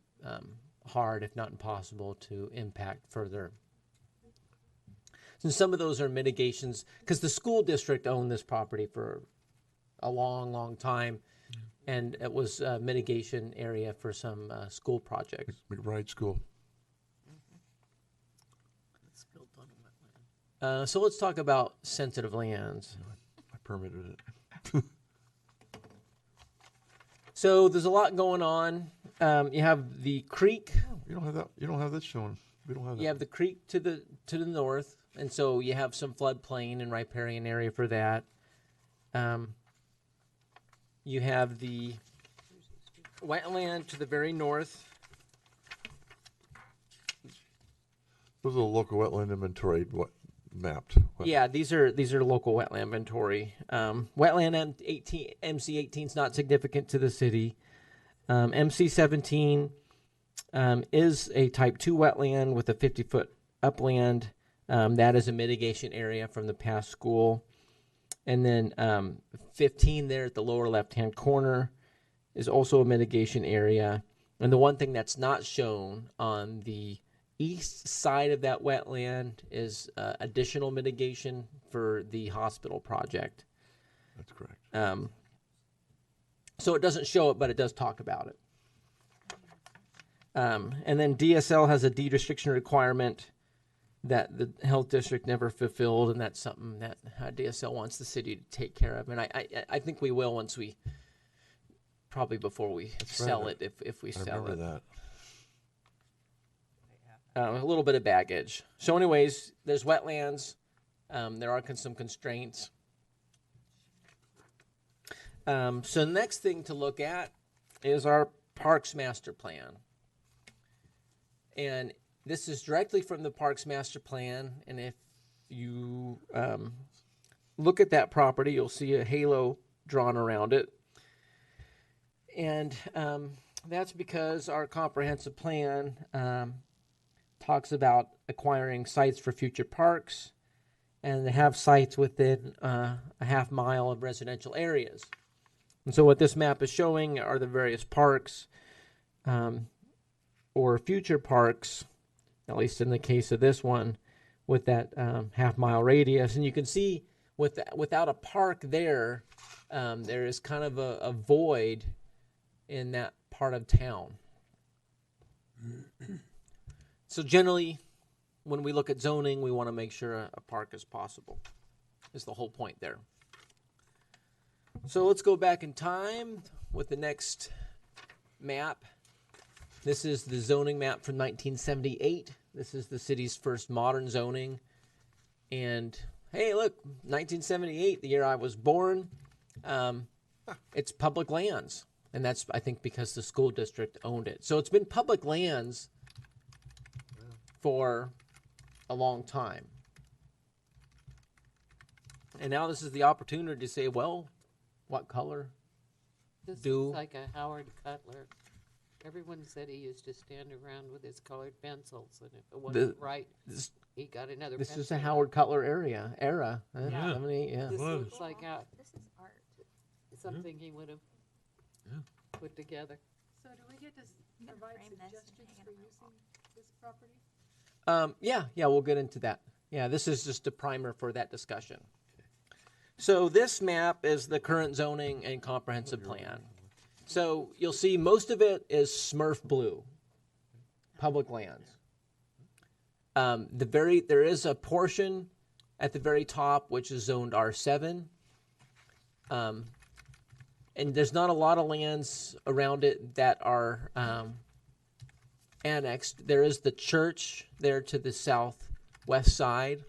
hard, if not impossible, to impact further. And some of those are mitigations because the school district owned this property for a long, long time, and it was a mitigation area for some school projects. McBride School. It's built on a wetland. So let's talk about sensitive lands. I permitted it. So there's a lot going on. You have the creek. You don't have that. You don't have that shown. We don't have that. You have the creek to the north, and so you have some floodplain and riparian area for that. You have the wetland to the very north. Those are the local wetland inventory mapped. Yeah, these are local wetland inventory. Wetland MC18 is not significant to the city. MC17 is a type 2 wetland with a 50-foot upland. That is a mitigation area from the past school. And then 15 there at the lower left-hand corner is also a mitigation area. And the one thing that's not shown on the east side of that wetland is additional mitigation for the hospital project. That's correct. So it doesn't show it, but it does talk about it. And then DSL has a deed restriction requirement that the health district never fulfilled, and that's something that DSL wants the city to take care of. And I think we will once we, probably before we sell it, if we sell it. That. A little bit of baggage. So anyways, there's wetlands. There are some constraints. So the next thing to look at is our Parks Master Plan. And this is directly from the Parks Master Plan. And if you look at that property, you'll see a halo drawn around it. And that's because our comprehensive plan talks about acquiring sites for future parks and to have sites within a half mile of residential areas. And so what this map is showing are the various parks or future parks, at least in the case of this one, with that half mile radius. And you can see without a park there, there is kind of a void in that part of town. So generally, when we look at zoning, we want to make sure a park is possible. Is the whole point there. So let's go back in time with the next map. This is the zoning map from 1978. This is the city's first modern zoning. And hey, look, 1978, the year I was born, it's public lands. And that's, I think, because the school district owned it. So it's been public lands for a long time. And now this is the opportunity to say, well, what color? This Do- is like a Howard Cutler. Everyone said he used to stand around with his colored pencils, and if it wasn't right, This, he got another this pencil. is a Howard Cutler era. Yeah. 78, yeah. This Was. looks like This is art. something he would have Yeah. put together. So do we get to provide frame this and suggestions hang it for on the using wall. this property? Yeah, we'll get into that. Yeah, this is just a primer for that discussion. So this map is the current zoning and comprehensive plan. So you'll see most of it is Smurf blue, public lands. There is a portion at the very top which is zoned R7. And there's not a lot of lands around it that are annexed. There is the church there to the southwest side,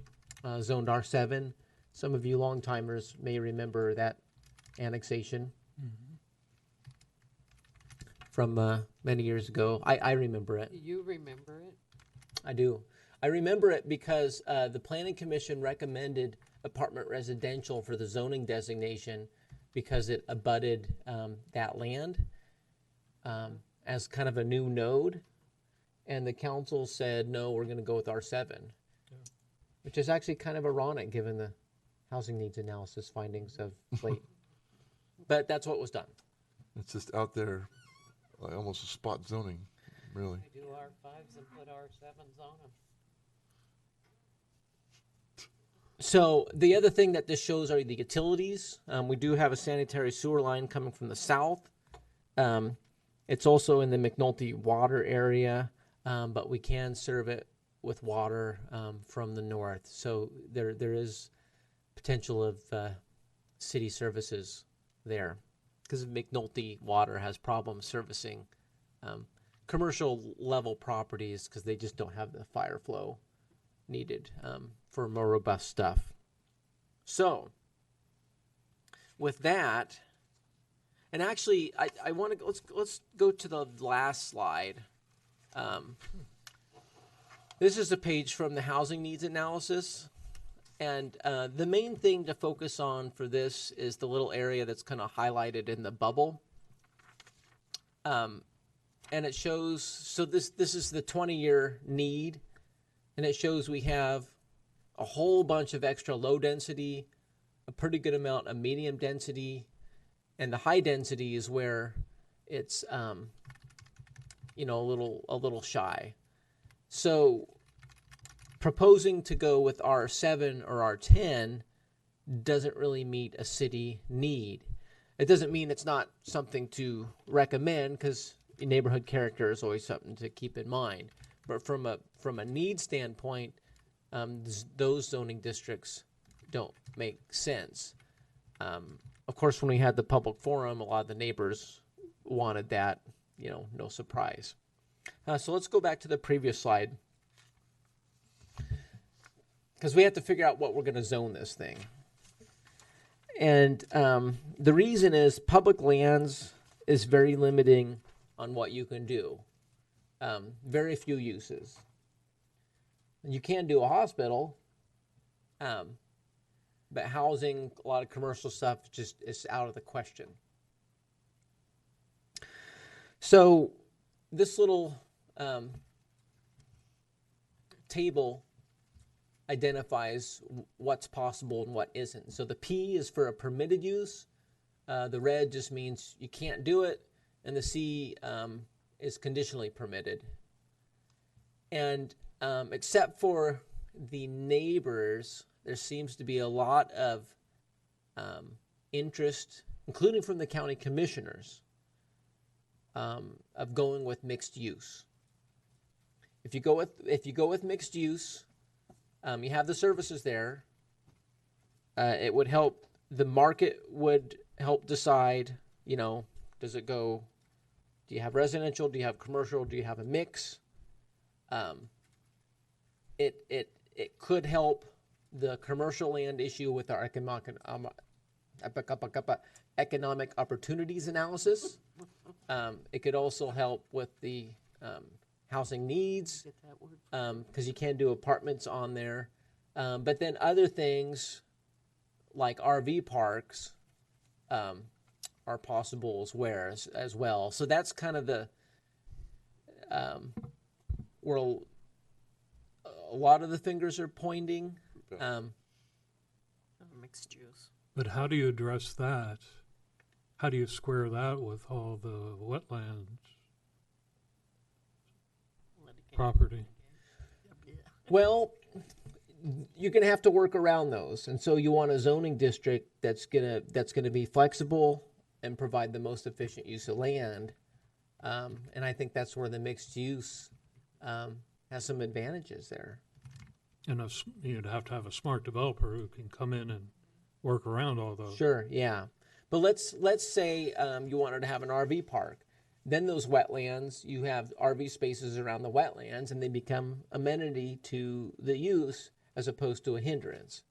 zoned R7. Some of you long-timers may remember that annexation from many years ago. I remember it. Do you remember it? I do. I remember it because the Planning Commission recommended apartment residential for the zoning designation because it abutted that land. And as kind of a new node, and the council said, no, we're going to go with R7, which is actually kind of ironic given the housing needs analysis findings of late. But that's what was done. It's just out there, like almost a spot zoning, really. We do R5s and put R7s on them. So the other thing that this shows are the utilities. We do have a sanitary sewer line coming from the south. It's also in the McNulty water area, but we can serve it with water from the north. So there is potential of city services there, because McNulty water has problems servicing commercial level properties because they just don't have the fire flow needed for more robust stuff. So with that, and actually I want to let's go to the last slide. This is a page from the housing needs analysis, and the main thing to focus on for this is the little area that's kind of highlighted in the bubble. And it shows, so this is the 20-year need, and it shows we have a whole bunch of extra low density, a pretty good amount of medium density, and the high density is where it's you know, a little shy. So proposing to go with R7 or R10 doesn't really meet a city need. It doesn't mean it's not something to recommend, because neighborhood character is always something to keep in mind. But from a need standpoint, those zoning districts don't make sense. Of course, when we had the public forum, a lot of the neighbors wanted that, you know, no surprise. So let's go back to the previous slide, because we have to figure out what we're going to zone this thing. And the reason is public lands is very limiting on what you can do. Very few uses. You can do a hospital, but housing, a lot of commercial stuff just is out of the question. So this little table identifies what's possible and what isn't. So the P is for a permitted use. The red just means you can't do it. And the C is conditionally permitted. And except for the neighbors, there seems to be a lot of interest, including from the county commissioners, of going with mixed use. If you go with mixed use, you have the services there. It would help. The market would help decide. You know, does it go? Do you have residential? Do you have commercial? Do you have a mix? It could help the commercial land issue with our economic opportunities analysis. It could also help with the housing needs, because you can do apartments on there. But then other things like RV parks are possible as well. So that's kind of the where a lot of the fingers are pointing. Mixed use. But how do you address that? How do you square that with all the wetlands property? Well, you're gonna have to work around those, and so you want a zoning district that's gonna be flexible and provide the most efficient use of land. And I think that's where the mixed use has some advantages there. And you'd have to have a smart developer who can come in and work around all those. Sure, yeah. But let's say you wanted to have an RV park. Then those wetlands, you have RV spaces around the wetlands, and they become amenity to the use as opposed to a hindrance.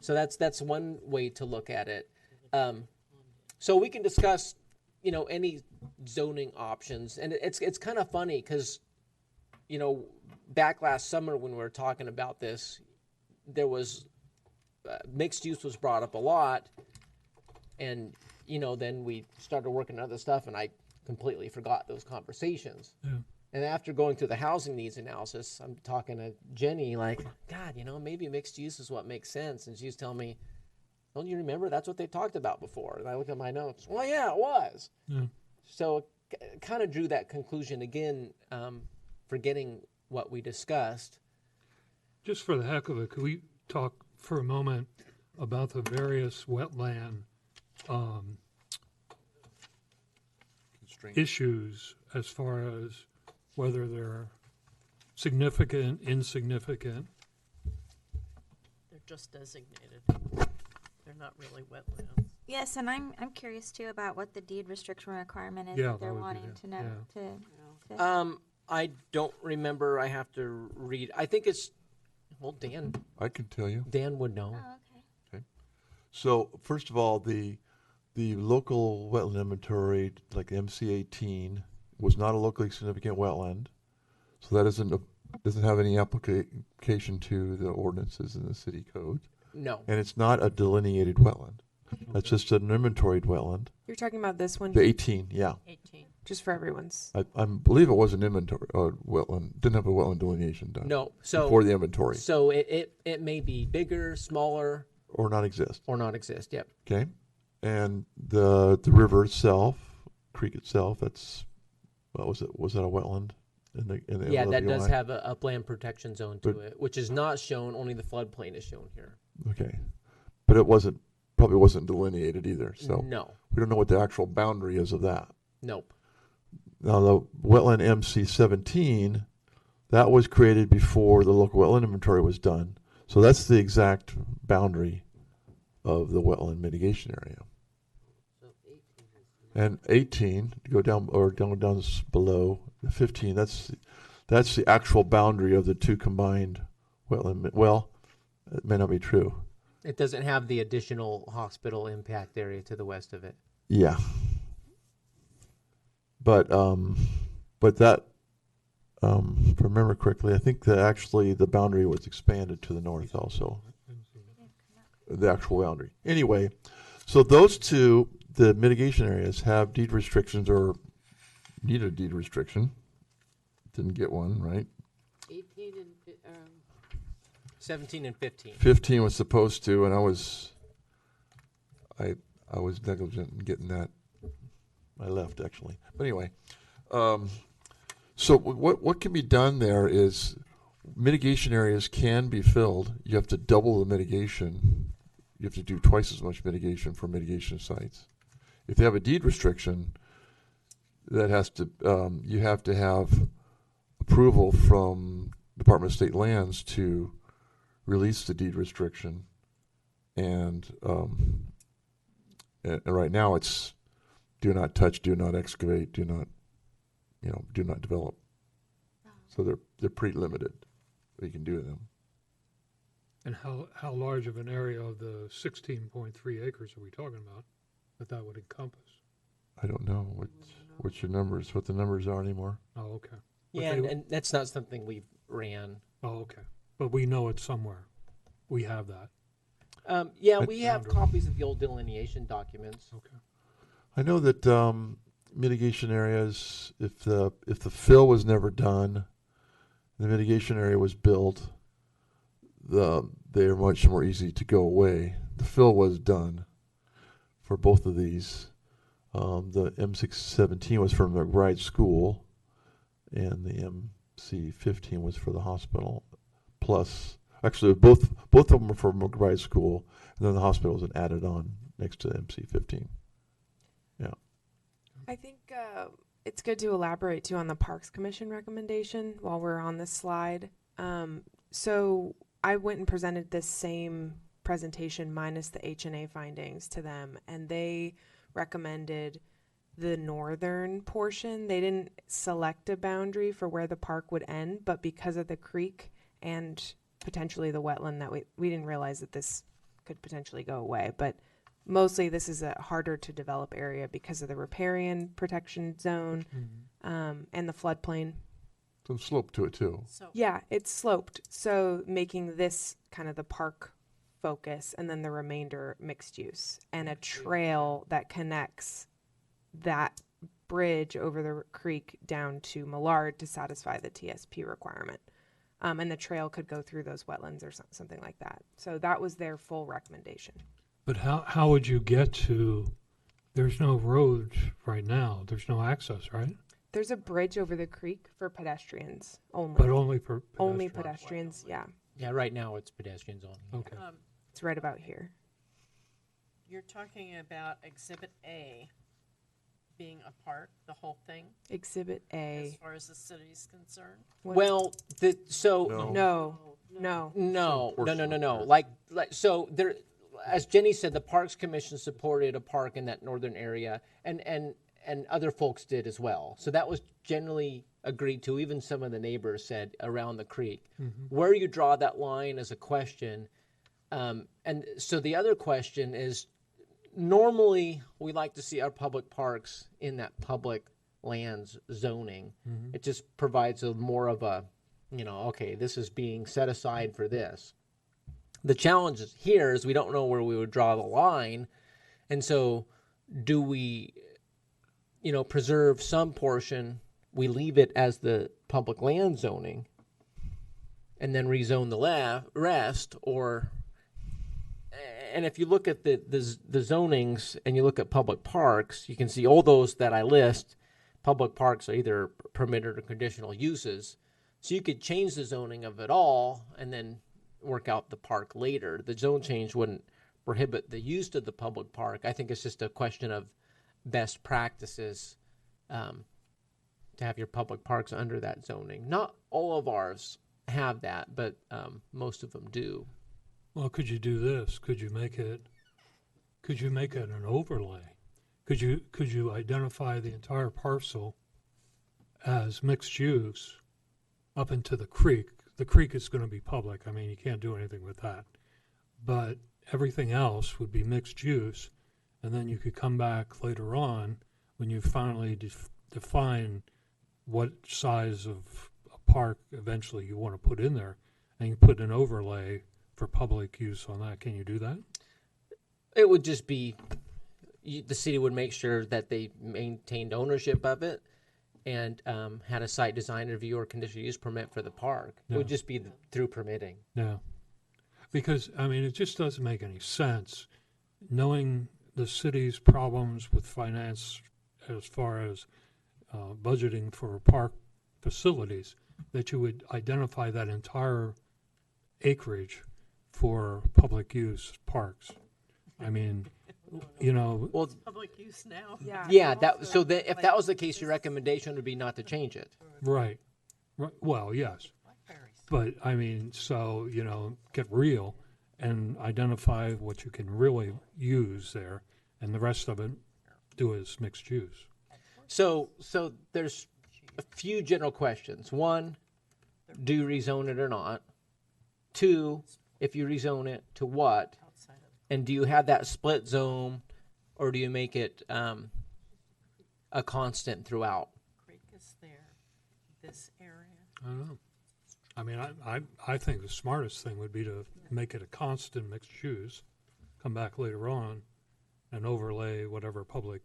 So that's one way to look at it. So we can discuss, you know, any zoning options, and it's kind of funny because, you know, back last summer when we were talking about this, there was mixed use was brought up a lot, and you know, then we started working on other stuff, and I completely forgot those conversations. Yeah. And after going through the housing needs analysis, I'm talking to Jenny like, God, maybe mixed use is what makes sense. And she's telling me, don't you remember that's what they talked about before? And I look at my notes. Well, yeah, it was. Yeah. So it kind of drew that conclusion again, forgetting what we discussed. Just for the heck of it, could we talk for a moment about the various wetland issues as far as whether they're significant, insignificant? They're just designated. They're not really wetlands. Yes, and I'm curious too about what the deed restriction requirement is Yeah, that they're that would be wanting good. to know. Yeah. To I don't remember. I have to read. I think it's, well, Dan I can tell you. would know. oh, okay. So first of all, the local wetland inventory, like MC18, was not a locally significant wetland, so that doesn't have any application to the ordinances in the city code, No. and it's not a delineated wetland. That's just an inventoried wetland. You're talking about this one, The 18, yeah. 18. just for everyone's. I believe it was an inventory wetland. Didn't have a wetland delineation done. No. So before the inventory, So it may be bigger, smaller, or not exist. or not exist. Yep. Okay, and the river itself, creek itself, that's what was it? Was that a wetland? In the Yeah, that does LWI? have a upland protection zone to But- it, which is not shown. Only the floodplain is shown here. Okay, but it probably wasn't delineated either. So No. we don't know what the actual boundary is of that. Nope. Now the wetland MC17, that was created before the local wetland inventory was done. So that's the exact boundary of the wetland mitigation area. And 18, to go down below the 15, that's the actual boundary of the two combined wetland. Well, it may not be true. It doesn't have the additional hospital impact area to the west of it. Yeah. But that, if I remember correctly, I think that actually the boundary was expanded to the north also. The actual boundary. Anyway, so those two, the mitigation areas, have deed restrictions or need a deed restriction. Didn't get one, right? 18 and 17 and 15. 15 was supposed to, and I was negligent in getting that. I left actually, but anyway. So what can be done there is mitigation areas can be filled. You have to double the mitigation. You have to do twice as much mitigation for mitigation sites. If they have a deed restriction, that has to you have to have approval from Department of State Lands to release the deed restriction, and right now it's do not touch, do not excavate, do not develop. So they're pretty limited what you can do to them. And how large of an area of the 16.3 acres are we talking about that would encompass? I don't know what the numbers are anymore. Oh, okay. But Yeah, they- and that's not something we ran. Oh, okay. But we know it's somewhere. We have that. Yeah, But- we have copies of the old delineation documents. Okay. I know that mitigation areas, if the fill was never done, the mitigation area was built, they are much more easy to go away. The fill was done for both of these. The M617 was from the McBride School, and the MC15 was for the hospital. Plus, actually, both of them were for McBride School, and then the hospital was added on next to the MC15. Yeah. I think it's good to elaborate too on the Parks Commission recommendation while we're on this slide. So I went and presented this same presentation minus the H&A findings to them, and they recommended the northern portion. They didn't select a boundary for where the park would end, but because of the creek and potentially the wetland that we didn't realize that this could potentially go away, but mostly this is a harder to develop area because of the riparian protection zone and the floodplain. Some slope to it too. So Yeah, it's sloped, so making this kind of the park focus and then the remainder mixed use and a trail that connects that bridge over the creek down to Millard to satisfy the TSP requirement. And the trail could go through those wetlands or something like that. So that was their full recommendation. But how would you get to, there's no road right now, there's no access, right? There's a bridge over the creek for pedestrians only. But only for Only pedestrians. pedestrians, yeah. Yeah, right now it's pedestrians only. Okay. It's right about here. You're talking about Exhibit A being a park, the whole thing, Exhibit as A. far as the city's concerned? What- Well, so No. No. No. Like so there, as Jenny said, the Parks Commission supported a park in that northern area, and other folks did as well. So that was generally agreed to. Even some of the neighbors said around the creek. Where you draw that line is a question. And so the other question is, normally we like to see our public parks in that public lands zoning. It just provides a more of a, okay, this is being set aside for this. The challenge here is we don't know where we would draw the line. And so do we, preserve some portion, we leave it as the public land zoning and then rezone the rest, or... And if you look at the zonings and you look at public parks, you can see all those that I list, public parks are either permitted or conditional uses. So you could change the zoning of it all and then work out the park later. The zone change wouldn't prohibit the use of the public park. I think it's just a question of best practices to have your public parks under that zoning. Not all of ours have that, but most of them do. Well, could you do this? Could you make it an overlay? Could you identify the entire parcel as mixed use up into the creek? The creek is going to be public. I mean, you can't do anything with that. But everything else would be mixed use, and then you could come back later on when you finally define what size of a park eventually you want to put in there, and you put an overlay for public use on that. Can you do that? It would just be, the city would make sure that they maintained ownership of it and had a site design review or conditional use permit for the park. It would just be through permitting. Yeah. Because, I mean, it just doesn't make any sense, knowing the city's problems with finance as far as budgeting for park facilities, that you would identify that entire acreage for public use parks. I mean, Well, Public use now. yeah. If that was the case, your recommendation would be not to change it. right. Well, yes. But, I mean, so, get real and identify what you can really use there, and the rest of it do as mixed use. So there's a few general questions. One, do you rezone it or not? Two, if you rezone it, to what? And do you have that split zone, or do you make it a constant throughout? Creek is there, this area. I don't know. I mean, I think the smartest thing would be to make it a constant mixed use, come back later on, and overlay whatever public,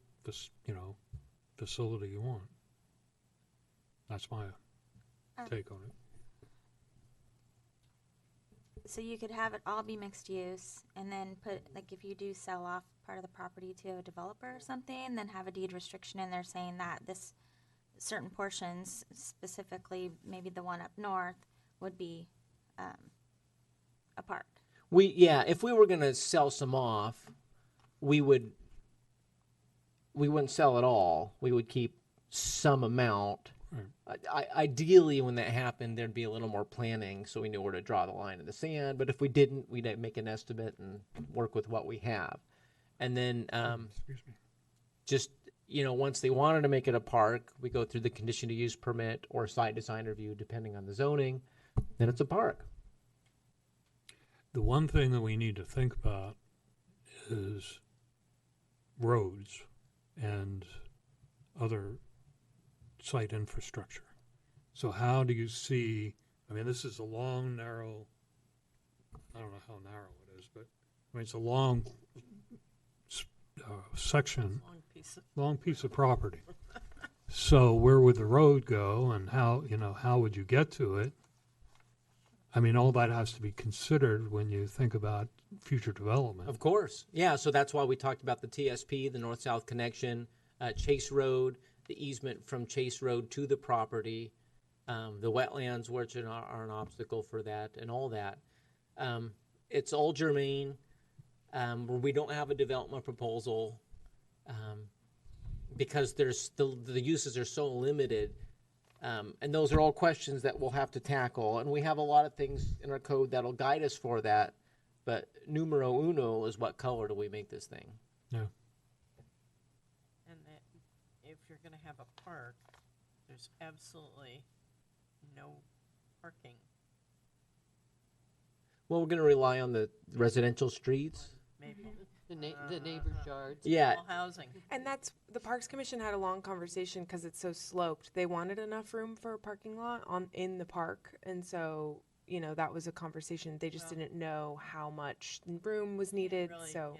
facility you want. That's my take on it. So you could have it all be mixed use and then put, like, if you do sell off part of the property to a developer or something, then have a deed restriction in there saying that this certain portions, specifically maybe the one up north, would be a park. If we were going to sell some off, we wouldn't sell it all. We would keep some amount. Ideally, when that happened, there'd be a little more planning so we knew where to draw the line in the sand. But if we didn't, we'd make an estimate and work with what we have. And then Excuse me. just, once they wanted to make it a park, we go through the condition to use permit or site design review, depending on the zoning, then it's a park. The one thing that we need to think about is roads and other site infrastructure. So how do you see, I mean, this is a long, narrow, I don't know how narrow it is, but I mean, it's a long section, Long piece of long piece of property. So where would the road go and how, how would you get to it? I mean, all that has to be considered when you think about future development. Of course. Yeah, so that's why we talked about the TSP, the north-south connection, Chase Road, the easement from Chase Road to the property, the wetlands, which are an obstacle for that, and all that. It's all germane. We don't have a development proposal because there's the uses are so limited. And those are all questions that we'll have to tackle. And we have a lot of things in our code that'll guide us for that. But numero uno is what color do we make this thing? Yeah. And that if you're gonna have a park, there's absolutely no parking. Well, we're going to rely on the residential streets. Maybe. The neighbor's yards. Yeah. All housing. And that's, the Parks Commission had a long conversation because it's so sloped. They wanted enough room for a parking lot in the park. And so, you know, that was a conversation. They just didn't know how much room was needed, Really so.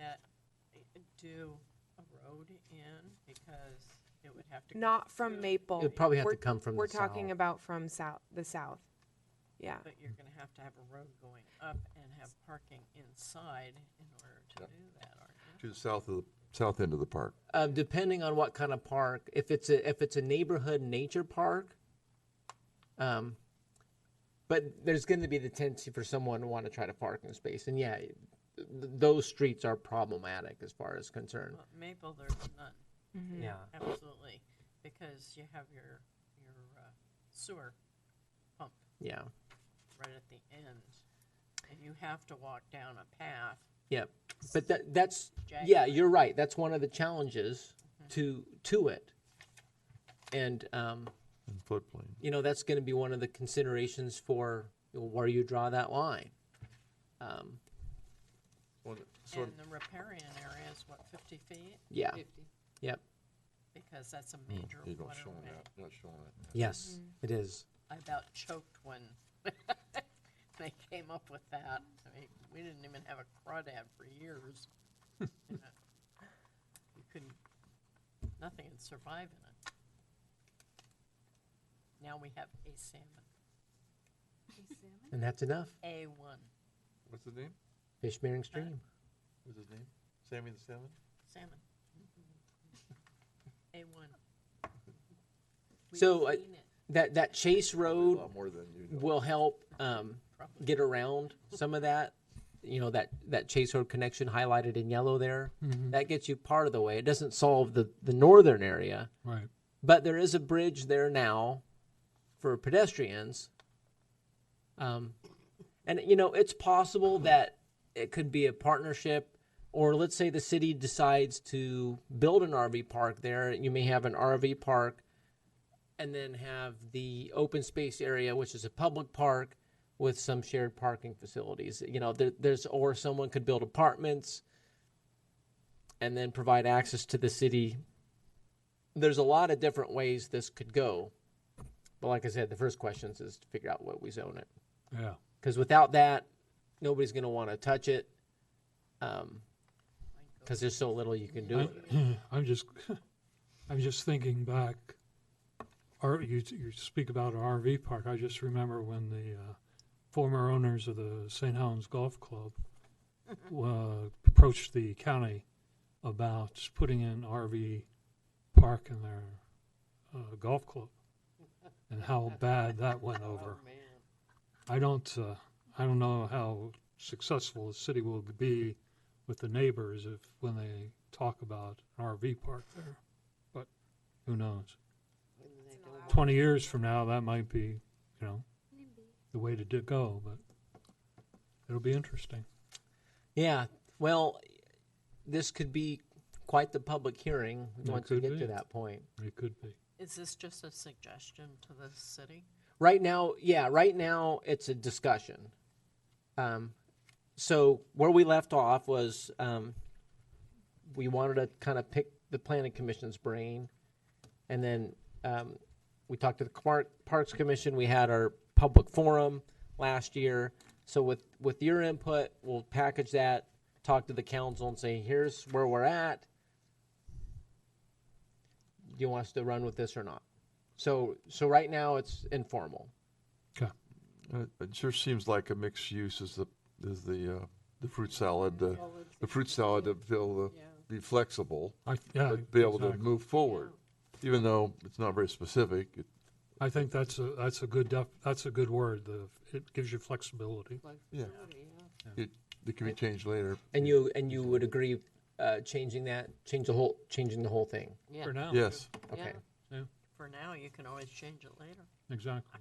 do a road in because it would have to. Not from Maple. It would probably have We're- to come from We're the talking south. about from the south. Yeah. But you're gonna have to have a road going up and have parking inside in order to Yep. do that, aren't you? To the south end of the park. Depending on what kind of park, if it's a neighborhood nature park, but there's going to be the tendency for someone to want to try to parking space, and yeah, those streets are problematic as far as concerned. Well, Maple, there's none, Mm-hmm. Yeah, absolutely, because you have your sewer pump yeah, right at the end, and you have to walk down a path. yep. But that's Jagged. yeah, you're right. That's one of the challenges to it, and And floodplain. you know, that's going to be one of the considerations for where you draw that line. So And the riparian area is what, 50 feet? Yeah, 50. yep, Because that's a major you don't waterway. show that. You're not showing that. yes, it is. I about choked when they came up with that. I mean, we didn't even have a crawdad for years. You couldn't, nothing would survive in it. Now we have a salmon, And that's enough. A1. What's his name? Fish bearing stream. What's his name? Sammy the Salmon? Salmon. A1. We've So, seen it, That Chase A Road lot more than you know. will help probably. get around some of that. You know, that Chase Road connection highlighted in yellow there. That gets you part of the way. It doesn't solve the northern area, Right. but there is a bridge there now for pedestrians. And, you know, it's possible that it could be a partnership, or let's say the city decides to build an RV park there. You may have an RV park and then have the open space area, which is a public park with some shared parking facilities. You know, or someone could build apartments and then provide access to the city. There's a lot of different ways this could go. But like I said, the first question is to figure out what we zone it. Yeah. Because without that, nobody's going to want to touch it. Because there's so little you can do with it. I'm just thinking back. You speak about an RV park. I just remember when the former owners of the St. Helens Golf Club approached the county about putting in RV park in their golf club, and how bad that went over. Oh, man. I don't know how successful the city will be with the neighbors when they talk about an RV park there, but who knows? 20 years from now, that might be, the way to go, but it'll be interesting. Yeah. Well, this could be quite the public hearing It once we could get be. to that point. It could be. Is this just a suggestion to the city? Right now, it's a discussion. So where we left off was we wanted to kind of pick the planning commission's brain, and then we talked to the Parks Commission. We had our public forum last year. So with your input, we'll package that, talk to the council, and say, here's where we're at. you want us to run with this or not? So right now it's informal. It sure seems like a mixed use is the fruit salad. The fruit salad to be able to be flexible, Yeah, but be able to exactly. move forward, even though it's not very specific. I think that's a good word. It gives you flexibility. Yeah. It can be changed later. And you would agree changing the whole thing? Yeah. For now. Yes. Okay. Yeah, For now, you can always change it later. exactly.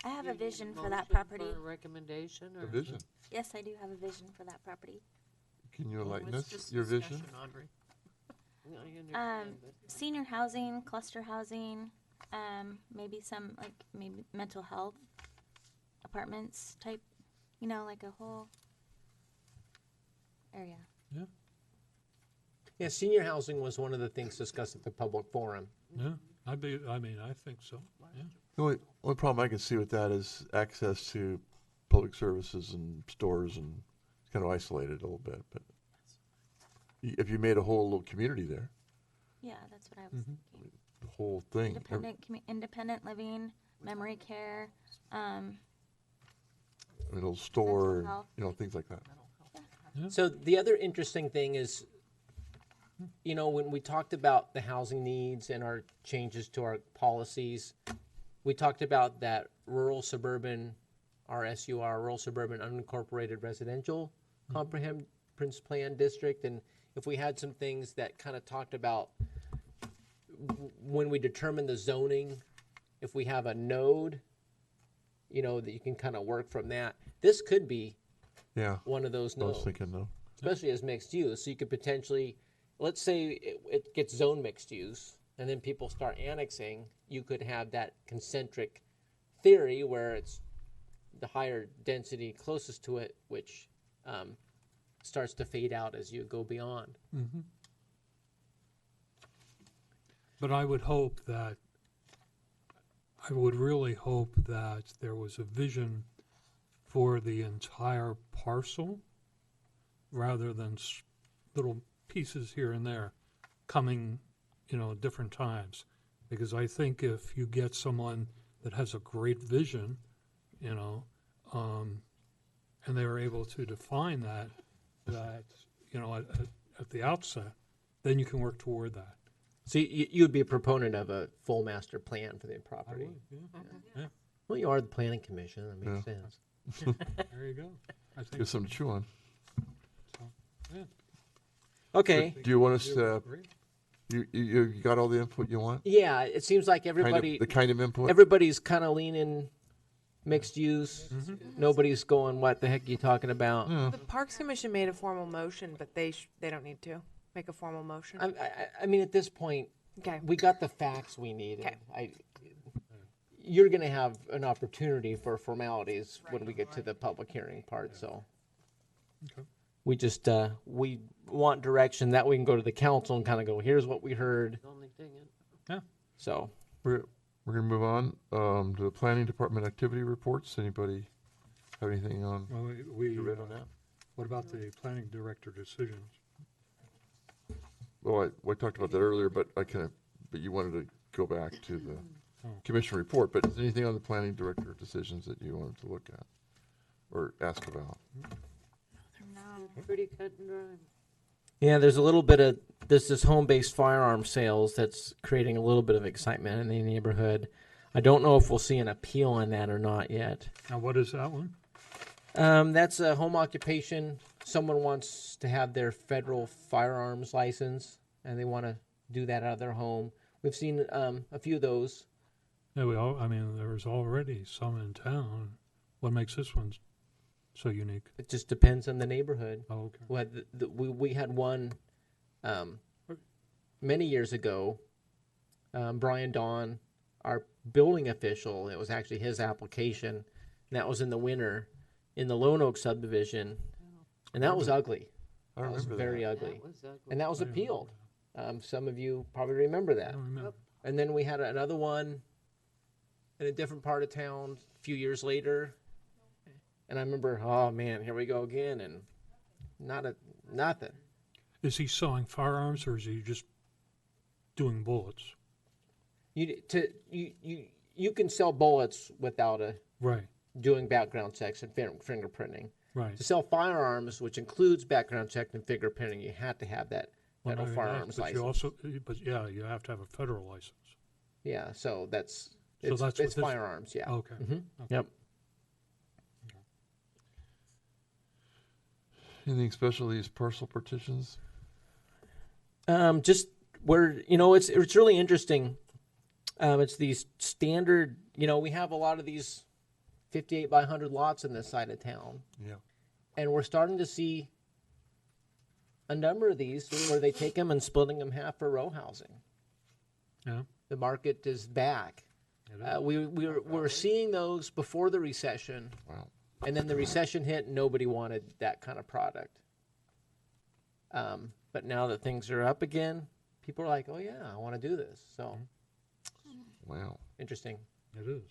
I have a vision for that Motion property. For a recommendation A or? vision. Yes, I do have a vision for that property. Can you Well, enlighten it's us? just Your vision? discussion, Audrey. I understand, but Senior housing, cluster housing, maybe some maybe mental health apartments type, like a whole area. Yeah, senior housing was one of the things discussed at the public forum. Yeah, I think so. Yeah. The only problem I can see with that is access to public services and stores, and it's kind of isolated a little bit. But if you made a whole little community there, Yeah, that's what I was thinking. the whole thing. Independent living, memory care, A little store, health. things like that. So the other interesting thing is, when we talked about the housing needs and our changes to our policies, we talked about that rural suburban, RSUR, rural suburban unincorporated residential comprehensive plan district. And if we had some things that kind of talked about when we determine the zoning, if we have a node, that you can kind of work from that. This could be Yeah. one of those I was nodes, thinking though. especially as mixed use. So you could potentially, let's say it gets zone mixed use, and then people start annexing. You could have that concentric theory where it's the higher density closest to it, which starts to fade out as you go beyond. But I would really hope that there was a vision for the entire parcel rather than little pieces here and there coming, at different times. Because I think if you get someone that has a great vision, and they are able to define that at the outset, then you can work toward that. So you would be a proponent of a full master plan for the property. Yeah, Well, you are the planning commission. That makes sense. there you go. I think Give something to chew on. so. Yeah. Okay. Do you want us You to? agree? You got all the input you want? Yeah, it seems like everybody The kind of input. everybody's kind of leaning mixed use. Nobody's going, what the heck are you talking about? Yeah. The Parks Commission made a formal motion, but they don't need to make a formal motion. I mean, at this point, Okay. we got the facts we needed. Okay. You're going to have an opportunity for formalities when we get to the public hearing part. So Okay. we just we want direction that we can go to the council and kind of go, here's what we heard. the only thing, So We're gonna move on to the planning department activity reports. Anybody have anything on? Well, we You read on that? what about the planning director decisions? Well, I talked about that earlier, but but you wanted to go back to the commission report. But is there anything on the planning director decisions that you wanted to look at or ask about? pretty cut and dry. yeah, there's a little bit of this home-based firearm sales that's creating a little bit of excitement in the neighborhood. I don't know if we'll see an appeal on that or not yet. Now, what is that one? That's a home occupation. Someone wants to have their federal firearms license, and they want to do that out of their home. We've seen a few of those. Yeah, there's already some in town. What makes this one so unique? It just depends on the neighborhood. Oh, okay. We had one many years ago. Brian Dawn, our building official, it was actually his application, and that was in the winter in the Lone Oak subdivision, and that was ugly. I That was remember very that. ugly, That was ugly. and that was I remember appealed. Some of you probably remember I that. don't remember. And then we had another one in a different part of town a few years later. And I remember, oh man, here we go again, and nothing. Is he selling firearms or is he just doing bullets. You can sell bullets without Right, doing background checks and fingerprinting. right. To sell firearms, which includes background check and fingerprinting, you have to have that Well, federal not only that, firearms but license. you also, but yeah, you have to have a federal license. Yeah, so that's it's what this- firearms. Yeah. Okay. Mhm. Okay. Yep. Anything special, these parcel partitions? Just where it's really interesting. It's these standard. We have a lot of these 58 by 100 lots in this side of town, Yeah. and we're starting to see a number of these where they take them and splitting them half for row housing. Yeah. The market is back. It is. We're seeing those before the recession, Wow. and then the recession hit, and nobody wanted that kind of product. But now that things are up again, people are like, "Oh yeah, I want to do this." So Wow. interesting. It is.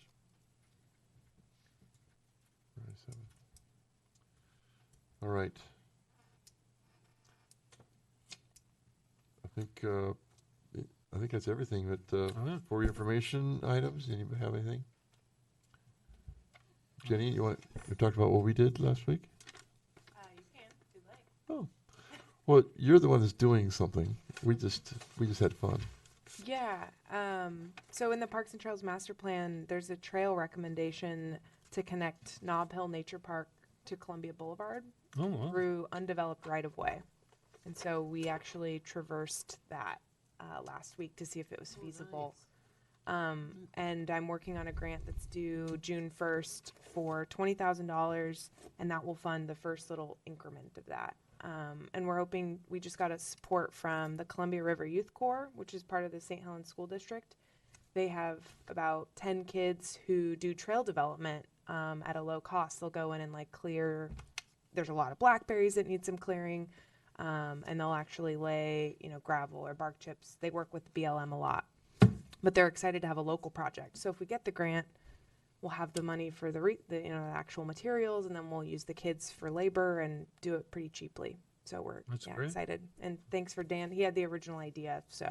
37. All right. I think that's everything. But yeah. for your information items, anybody have anything? Jenny, you talked about what we did last week? You can, if you'd like. Oh, well, you're the one that's doing something. We just had fun. Yeah. So in the Parks and Trails Master Plan, there's a trail recommendation to connect Nob Hill Nature Park to Columbia Boulevard Oh, wow. through undeveloped right-of-way. And so we actually traversed that last week to see if it was feasible. And I'm working on a grant that's due June 1st for $20,000, and that will fund the first little increment of that. And we're hoping, we just got a support from the Columbia River Youth Corps, which is part of the St. Helens School District. They have about 10 kids who do trail development at a low cost. They'll go in and clear, there's a lot of blackberries that need some clearing, and they'll actually lay, gravel or bark chips. They work with BLM a lot, but they're excited to have a local project. So if we get the grant, we'll have the money for the actual materials, and then we'll use the kids for labor and do it pretty cheaply. So we're That's great. excited. And thanks for Dan. He had the original idea. So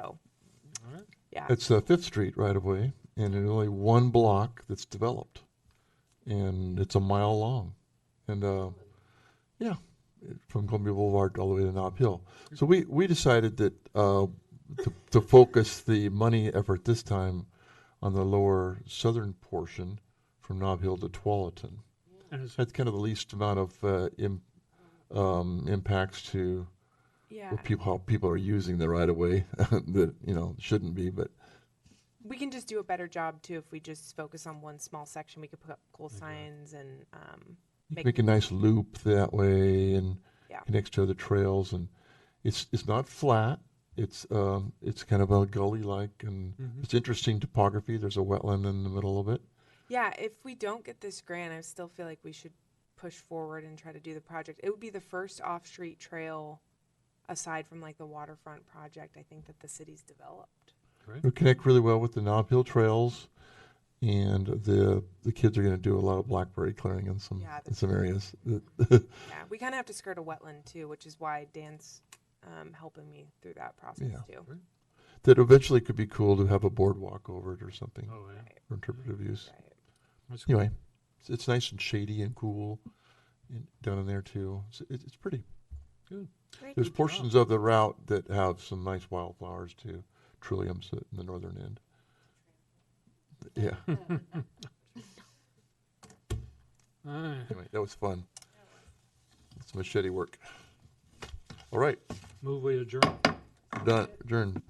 All right. yeah. It's 5th Street right away, and there's only one block that's developed, and it's a mile long, and from Columbia Boulevard all the way to Nob Hill. So we decided that to focus the money effort this time on the lower southern portion from Nob Hill to Tualatin. And it's, That's kind of the least amount of impacts to Yeah. how people are using the right of way that shouldn't be, but We can just do a better job too if we just focus on one small section. We could put up cool signs and make a nice loop that way and Yeah. connects to other trails, and it's not flat. It's kind of a gully like, and it's interesting topography. There's a wetland in the middle of it. Yeah, if we don't get this grant, I still feel like we should push forward and try to do the project. It would be the first off-street trail aside from the waterfront project I think that the city's developed. great. We connect really well with the Nob Hill trails, and the kids are going to do a lot of blackberry clearing in some Yeah, in some areas. Yeah, we kind of have to skirt a wetland too, which is why Dan's helping me through that process Yeah. too. That eventually could be cool to have a boardwalk over it or something Oh, yeah. for interpretive use. Right. That's cool. Anyway, it's nice and shady and cool down in there too. It's pretty. Good. There's portions of the route that have some nice wildflowers too, trilliums in the northern end. Yeah. All right. Anyway, that was fun. It's machete work. All right, Move we adjourn. done. Adjourned.